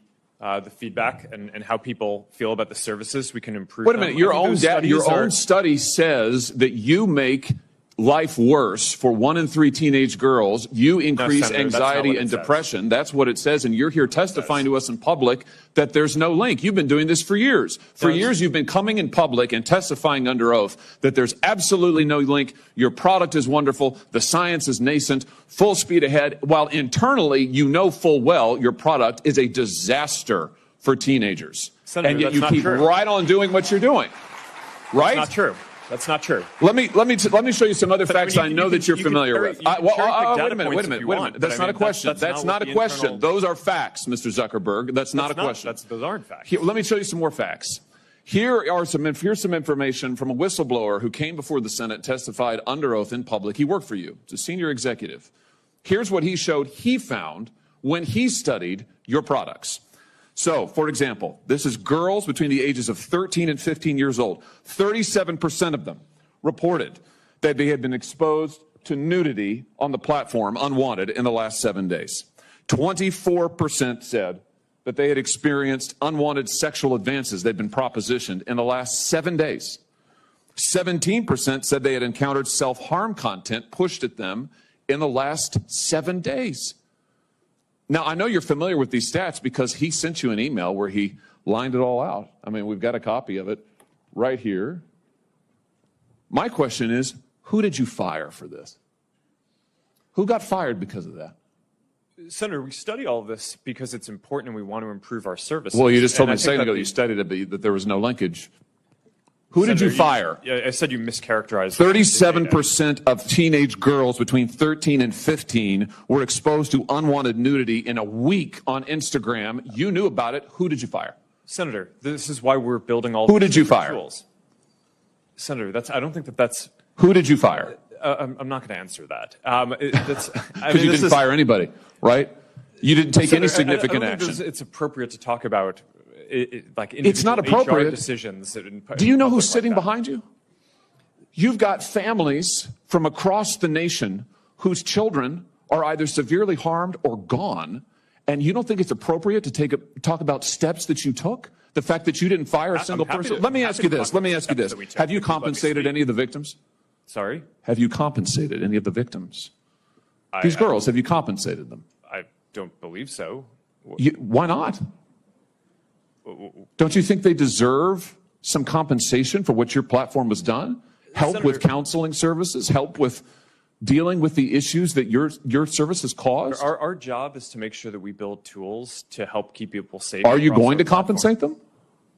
feedback and how people feel about the services. We can improve. Wait a minute. Your own study says that you make life worse for 1 in 3 teenage girls. You increase Senator, that's not anxiety what it and says. depression. That's what it says. And you're here testifying to us in public that there's no link. You've been doing this for years. For years, you've been coming in public and testifying under oath that there's absolutely no link. Your product is wonderful. The science is nascent, full speed ahead, while internally you know full well your product is a disaster for teenagers. Senator, and yet that's you not keep true. right on doing what you're doing. Right? That's not true. That's not true. Let me show you some other facts I know that you're familiar with. Wait a minute. That's not a question. That's not a question. Those are facts, Mr. Zuckerberg. That's not a question. Those aren't facts. Let me show you some more facts. Here's some information from a whistleblower who came before the Senate, testified under oath in public. He worked for you. It's a senior executive. Here's what he showed he found when he studied your products. So, for example, this is girls between the ages of 13 and 15 years old. 37% of them reported that they had been exposed to nudity on the platform unwanted in the last 7 days. 24% said that they had experienced unwanted sexual advances they'd been propositioned in the last 7 days. 17% said they had encountered self-harm content pushed at them in the last 7 days. Now, I know you're familiar with these stats because he sent you an email where he lined it all out. I mean, we've got a copy of it right here. My question is, who did you fire for this? Who got fired because of that? Senator, we study all of this because it's important and we want to improve our services. Well, you just told me And a I think second ago that you studied it, that there was no linkage. Who did you fire? I said you mischaracterized. 37% of teenage girls between 13 and 15 were exposed to unwanted nudity in a week on Instagram. You knew about it. Who did you fire? Senator, this is why we're building all. Who these did you different fire? Tools. Senator, I don't think that's. Who did you fire? I'm not going to answer that. Because you didn't fire anybody, right? You didn't take any significant I don't think action. it's appropriate to talk about It's not appropriate. HR decisions. Do you know who's sitting behind you? You've got families from across the nation whose children are either severely harmed or gone, and you don't think it's appropriate to talk about steps that you took? The fact that you didn't fire a single person? Let me ask you this. Have you compensated any of the victims? Sorry? Have you compensated any of the victims? These girls, have you compensated them? I don't believe so. Why not? Don't you think they deserve some compensation for what your platform has done? Help Senator, with counseling services? Help with dealing with the issues that your service has caused? Our job is to make sure that we build tools to help keep people safe. Are you across going our to compensate platform. them?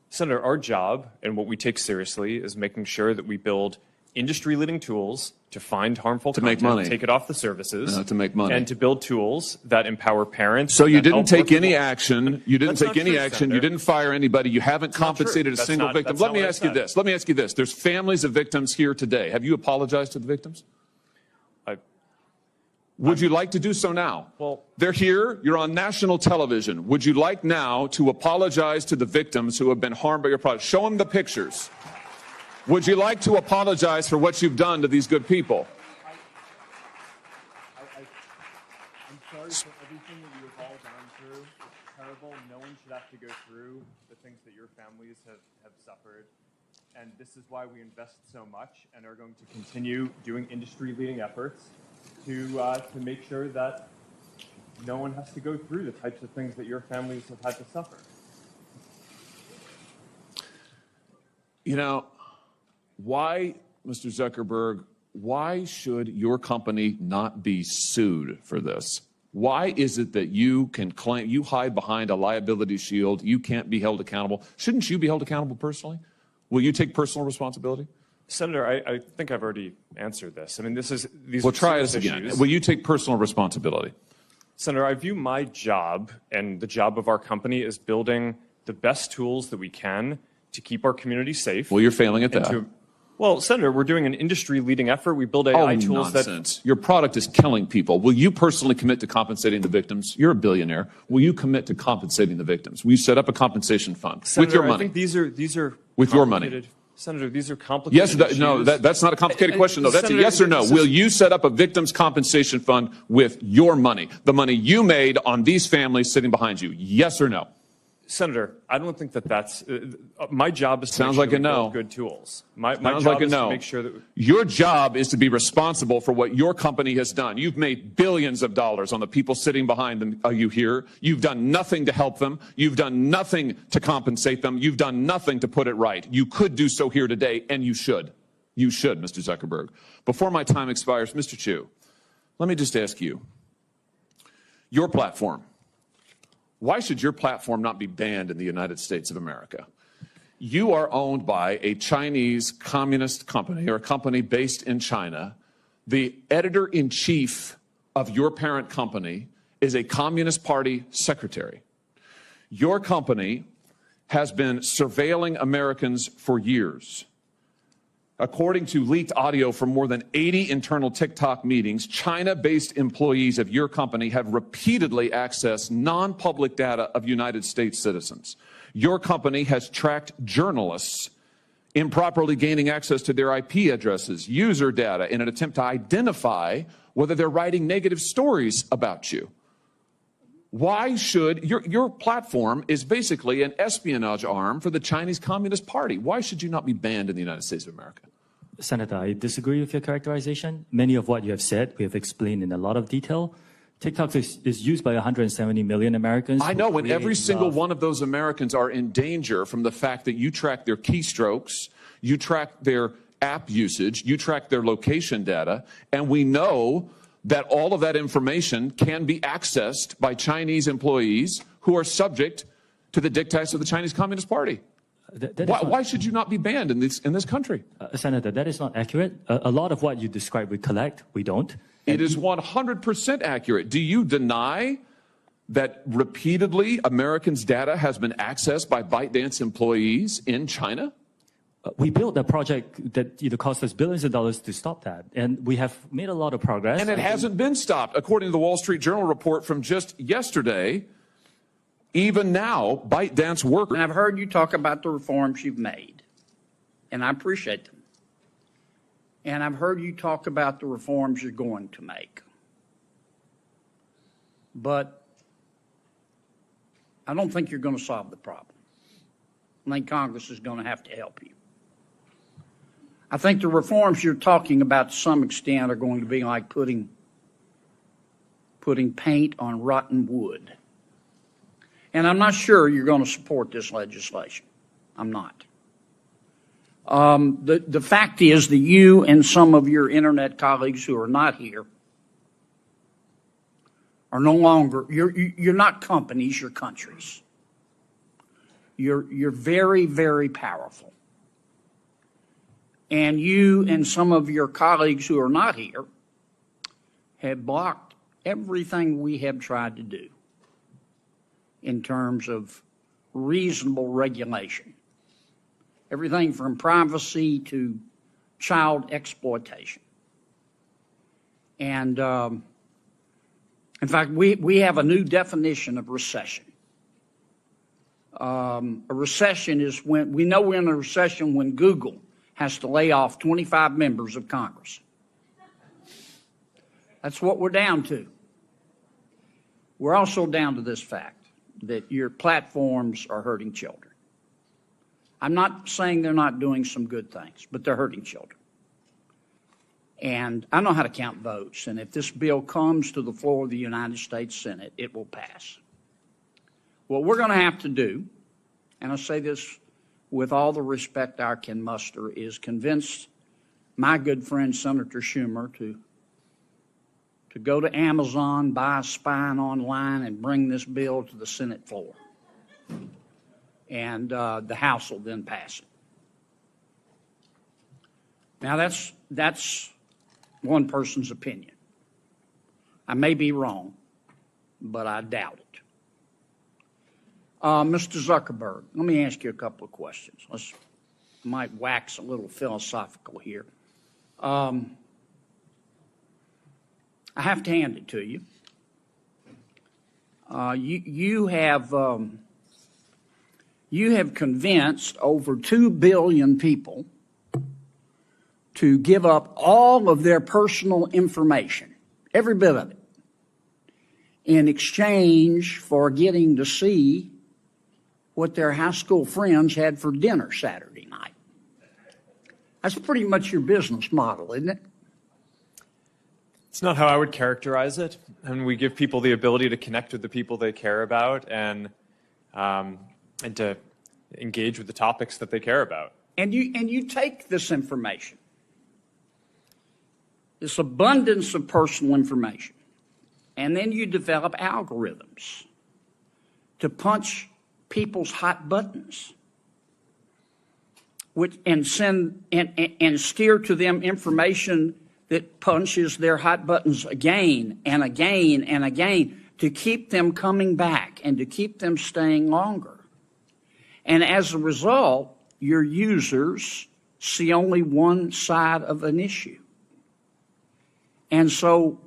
Senator, our job and what we take seriously is making sure that we build industry-leading tools to find harmful To content, make money. take it off the services, To make money. and to build tools that empower parents. So you that didn't help take more any people. action. You didn't That's take not any true, action. Senator. You didn't fire anybody. You haven't not true. compensated a That's single not- victim. that's Let not me what I ask you said. this. Let me ask you this. There's families of victims here today. Have you apologized to the victims? Would you like to do so now? Well, they're here. You're on national television. Would you like now to apologize to the victims who have been harmed by your product? Show them the pictures. Would you like to apologize for what you've done to these good people? I'm sorry for everything that you have all gone through. It's terrible. No one should have to go through the things that your families have suffered. And this is why we invest so much and are going to continue doing industry-leading efforts to make sure that no one has to go through the types of things that your families have had to suffer. You know, why, Mr. Zuckerberg, why should your company not be sued for this? Why is it that you can claim, you hide behind a liability shield, you can't be held accountable? Shouldn't you be held accountable personally? Will you take personal responsibility? Senator, I think I've already answered this. I mean, these Well, are try serious this again. issues. Will you take personal responsibility? Senator, I view my job and the job of our company as building the best tools that we can to keep our community safe. Well, you're failing at and that. Well, Senator, we're doing an industry-leading effort. We build AI tools nonsense. Your product is killing people. Will you personally commit to compensating the victims? You're a billionaire. Will you commit to compensating the victims? Will you set up a compensation fund Senator, with your I money? think these are With your money. complicated- Senator, these are complicated Yes, issues. that's not a complicated question, though. That's a Senator, yes or no. this is- Will you set up a victims compensation fund with your money, the money you made on these families sitting behind you? Yes or no? Senator, I don't think that's my job is to Sounds make sure like that a we no. build good tools. My Sounds job like a is no. to make sure that Your job is to be responsible for what your company has done. You've made billions of dollars on the people sitting behind them. Are you here? You've done nothing to help them. You've done nothing to compensate them. You've done nothing to put it right. You could do so here today, and you should. You should, Mr. Zuckerberg. Before my time expires, Mr. Chu, let me just ask you, your platform, why should your platform not be banned in the United States of America? You are owned by a Chinese communist company or a company based in China. The editor-in-chief of your parent company is a Communist Party secretary. Your company has been surveilling Americans for years. According to leaked audio from more than 80 internal TikTok meetings, China-based employees of your company have repeatedly accessed non-public data of United States citizens. Your company has tracked journalists improperly gaining access to their IP addresses, user data, in an attempt to identify whether they're writing negative stories about you. Why should your platform is basically an espionage arm for the Chinese Communist Party? Why should you not be banned in the United States of America? Senator, I disagree with your characterization. Many of what you have said, we have explained in a lot of detail. TikTok is used by 170 million Americans. I know, and every single one of those Americans are in danger from the fact that you track their keystrokes, you track their app usage, you track their location data, and we know that all of that information can be accessed by Chinese employees who are subject to the dictates of the Chinese Communist Party. Why should you not be banned in this country? Senator, that is not accurate. A lot of what you describe we collect, we don't. It is 100% accurate. Do you deny that repeatedly Americans' data has been accessed by ByteDance employees in China? We built a project that cost us billions of dollars to stop that, and we have made a lot of progress. And it hasn't been stopped. According to the Wall Street Journal report from just yesterday, even now, ByteDance workers... And I've heard you talk about the reforms you've made, and I appreciate them. And I've heard you talk about the reforms you're going to make. But I don't think you're going to solve the problem. I think Congress is going to have to help you. I think the reforms you're talking about to some extent are going to be like putting paint on rotten wood. And I'm not sure you're going to support this legislation. I'm not. The fact is that you and some of your internet colleagues who are not here are no longer, you're not companies, you're countries. You're very, very powerful. And you and some of your colleagues who are not here have blocked everything we have tried to do in terms of reasonable regulation. Everything from privacy to child exploitation. And in fact, we have a new definition of recession. A recession is when, we know we're in a recession when Google has to lay off 25 members of Congress. That's what we're down to. We're also down to this fact that your platforms are hurting children. I'm not saying they're not doing some good things, but they're hurting children. And I know how to count votes, and if this bill comes to the floor of the United States Senate, it will pass. What we're going to have to do, and I say this with all the respect I can muster, is convince my good friend Senator Schumer to go to Amazon, buy a spine online, and bring this bill to the Senate floor. And the House will then pass it. Now, that's one person's opinion. I may be wrong, but I doubt it. Mr. Zuckerberg, let me ask you a couple of questions. Might wax a little philosophical here. I have to hand it to you. You have convinced over 2 billion people to give up all of their personal information, every bit of it, in exchange for getting to see what their high school friends had for dinner Saturday night. That's pretty much your business model, isn't it? It's not how I would characterize it. And we give people the ability to connect with the people they care about and to engage with the topics that they care about. And you take this information, this abundance of personal information, and then you develop algorithms to punch people's hot buttons, and send and steer to them information that punches their hot buttons again and again and again to keep them coming back and to keep them staying longer. And as a result, your users see only one side of an issue. And so,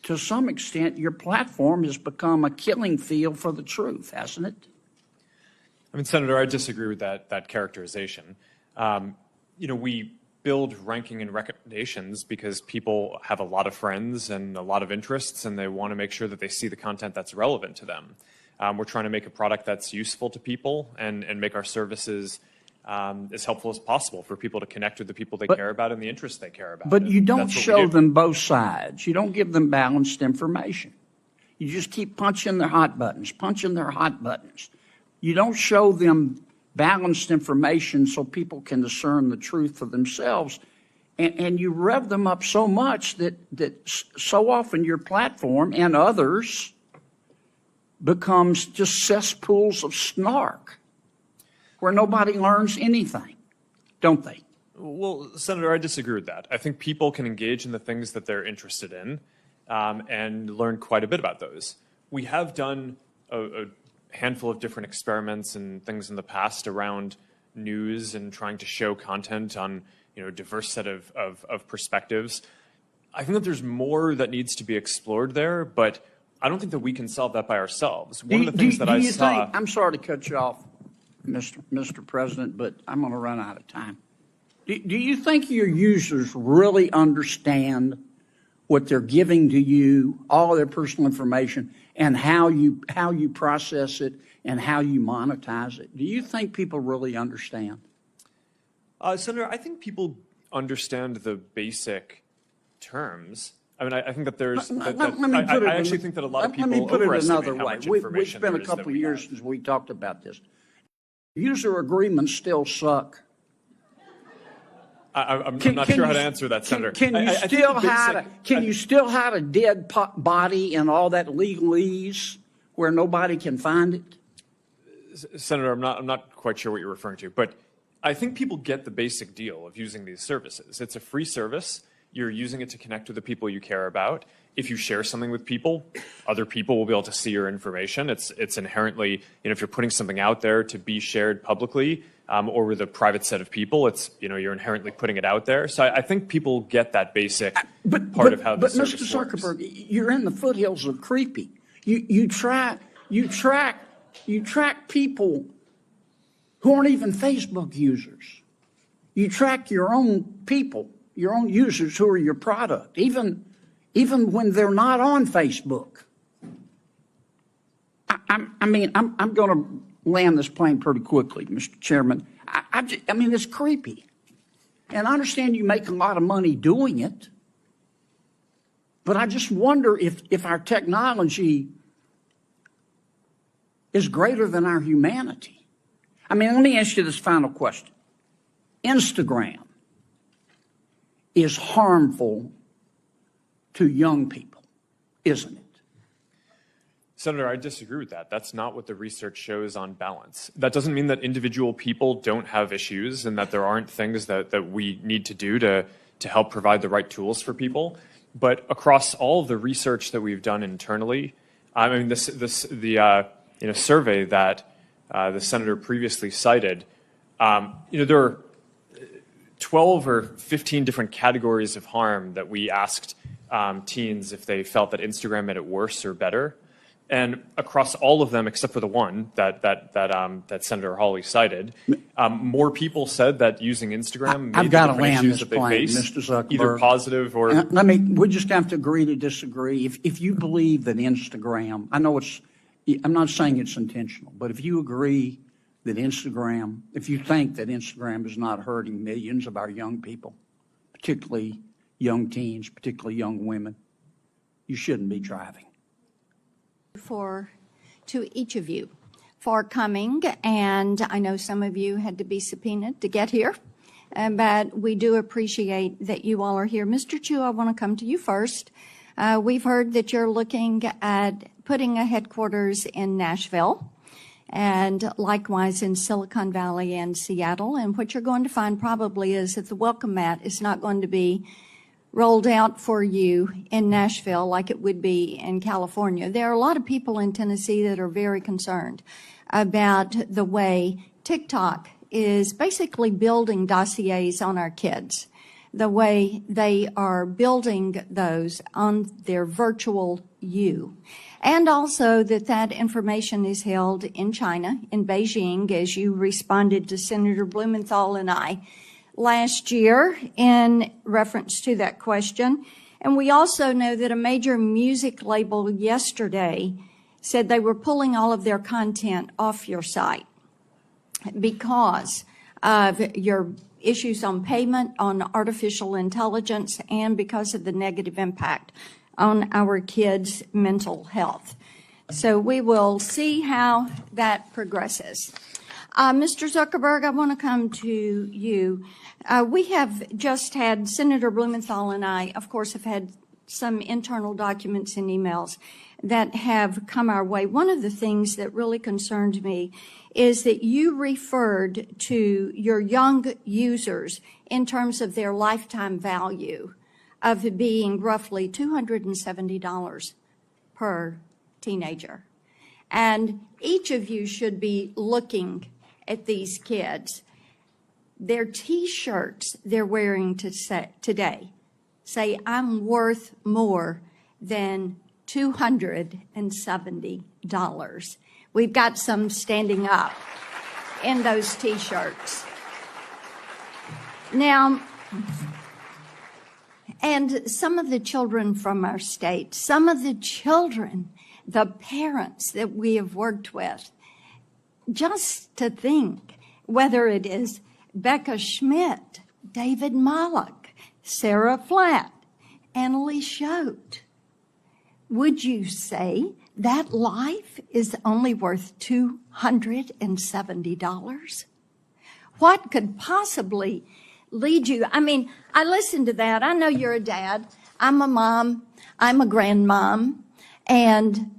to some extent, your platform has become a killing field for the truth, hasn't it? I mean, Senator, I disagree with that characterization. We build ranking and recommendations because people have a lot of friends and a lot of interests, and they want to make sure that they see the content that's relevant to them. We're trying to make a product that's useful to people and make our services as helpful as possible for people to connect with the people they care about and the interests they care about. But you don't That's what we show do. them both sides. You don't give them balanced information. You just keep punching their hot buttons, punching their hot buttons. You don't show them balanced information so people can discern the truth for themselves. And you rev them up so much that so often your platform and others becomes just cesspools of snark where nobody learns anything, don't they? Well, Senator, I disagree with that. I think people can engage in the things that they're interested in and learn quite a bit about those. We have done a handful of different experiments and things in the past around news and trying to show content on a diverse set of perspectives. I think that there's more that needs to be explored there, but I don't think that we can solve that by ourselves. One of the things that I saw... I'm sorry to cut you off, Mr. President, but I'm going to run out of time. Do you think your users really understand what they're giving to you, all their personal information, and how you process it and how you monetize it? Do you think people really understand? Senator, I think people understand the basic terms. I mean, I think that there's. I actually think that a lot of people overestimate how much information It's been a couple of years since we talked about this. User agreements still suck. I'm not sure how to answer that, Senator. Can you still hide a dead body and all that legalese where nobody can find it? Senator, I'm not quite sure what you're referring to, but I think people get the basic deal of using these services. It's a free service. You're using it to connect with the people you care about. If you share something with people, other people will be able to see your information. It's inherently, if you're putting something out there to be shared publicly or with a private set of people, it's, you're inherently putting it out there. So I think people get that basic part of how the service Mr. Zuckerberg, you're in the foothills of creepy. You track people who aren't even Facebook users. You track your own people, your own users who are your product, even when they're not on Facebook. I'm going to land this plane pretty quickly, Mr. Chairman. I mean, it's creepy. And I understand you make a lot of money doing it, but I just wonder if our technology is greater than our humanity. I mean, let me ask you this final question. Instagram is harmful to young people, isn't it? Senator, I disagree with that. That's not what the research shows on balance. That doesn't mean that individual people don't have issues and that there aren't things that we need to do to help provide the right tools for people. But across all of the research that we've done internally, I mean, the survey that the senator previously cited, there are 12 or 15 different categories of harm that we asked teens if they felt that Instagram made it worse or better. And across all of them, except for the one that Senator Hawley cited, more people said that using Instagram made the different issues that they face, Mr. Zuckerberg, either positive or... we just have to agree to disagree. If you believe that Instagram, I'm not saying it's intentional, but if you agree that if you think that Instagram is not hurting millions of our young people, particularly young teens, particularly young women, you shouldn't be driving. To each of you for coming, and I know some of you had to be subpoenaed to get here, but we do appreciate that you all are here. Mr. Chu, I want to come to you first. We've heard that you're looking at putting a headquarters in Nashville and likewise in Silicon Valley and Seattle, and what you're going to find probably is that the welcome mat is not going to be rolled out for you in Nashville like it would be in California. There are a lot of people in Tennessee that are very concerned about the way TikTok is basically building dossiers on our kids, the way they are building those on their virtual you. And also that information is held in China, in Beijing, as you responded to Senator Blumenthal and I last year in reference to that question. And we also know that a major music label yesterday said they were pulling all of their content off your site because of your issues on payment, on artificial intelligence, and because of the negative impact on our kids' mental health. So we will see how that progresses. Mr. Zuckerberg, I want to come to you. We have just had, Senator Blumenthal and I, of course, have had some internal documents and emails that have come our way. One of the things that really concerned me is that you referred to your young users in terms of their lifetime value of being roughly $270 per teenager. And each of you should be looking at these kids. Their T-shirts they're wearing today say, I'm worth more than $270. We've got some standing up in those T-shirts. Now, and some of the children from our state, some of the children, the parents that we have worked with, just to think, whether it is Becca Schmidt, David Malak, Sarah Flatt, Annalie Schote, would you say that life is only worth $270? What could possibly lead you? I mean, I listened to that. I know you're a dad. I'm a mom. I'm a grandmom. And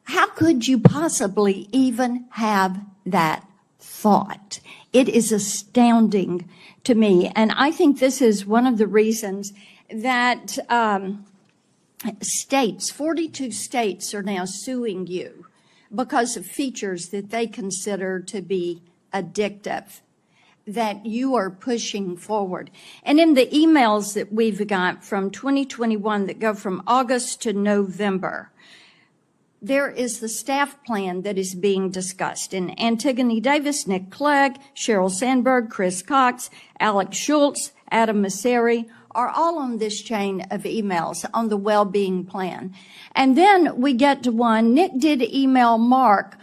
how could you possibly even have that thought? It is astounding to me. And I think this is one of the reasons that states, 42 states are now suing you because of features that they consider to be addictive, that you are pushing forward. And in the emails that we've got from 2021 that go from August to November, there is the staff plan that is being discussed. And Antigone Davis, Nick Clegg, Sheryl Sandberg, Chris Cox, Alex Schultz, Adam Masseri are all on this chain of emails on the well-being plan. And then we get to one. Nick did email Mark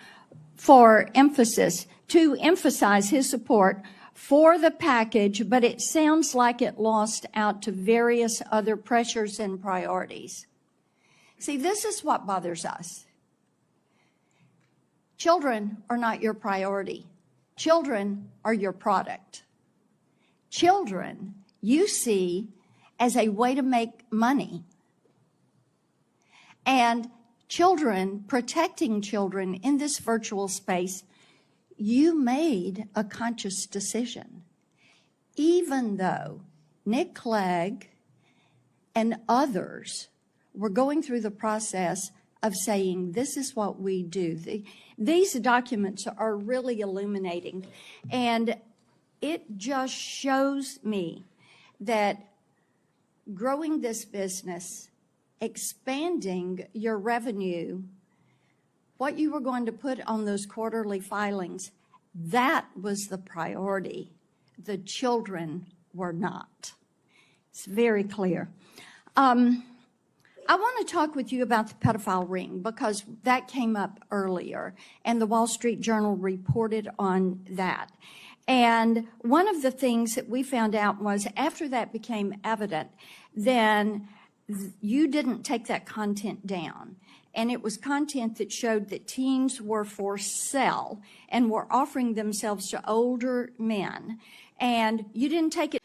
for emphasis to emphasize his support for the package, but it sounds like it lost out to various other pressures and priorities. See, this is what bothers us. Children are not your priority. Children are your product. Children you see as a way to make money. And children, protecting children in this virtual space, you made a conscious decision. Even though Nick Clegg and others were going through the process of saying, this is what we do. These documents are really illuminating. And it just shows me that growing this business, expanding your revenue, what you were going to put on those quarterly filings, that was the priority. The children were not. It's very clear. I want to talk with you about the pedophile ring because that came up earlier, and the Wall Street Journal reported on that. And one of the things that we found out was after that became evident, then you didn't take that content down. And it was content that showed that teens were for sale and were offering themselves to older men. And you didn't take it.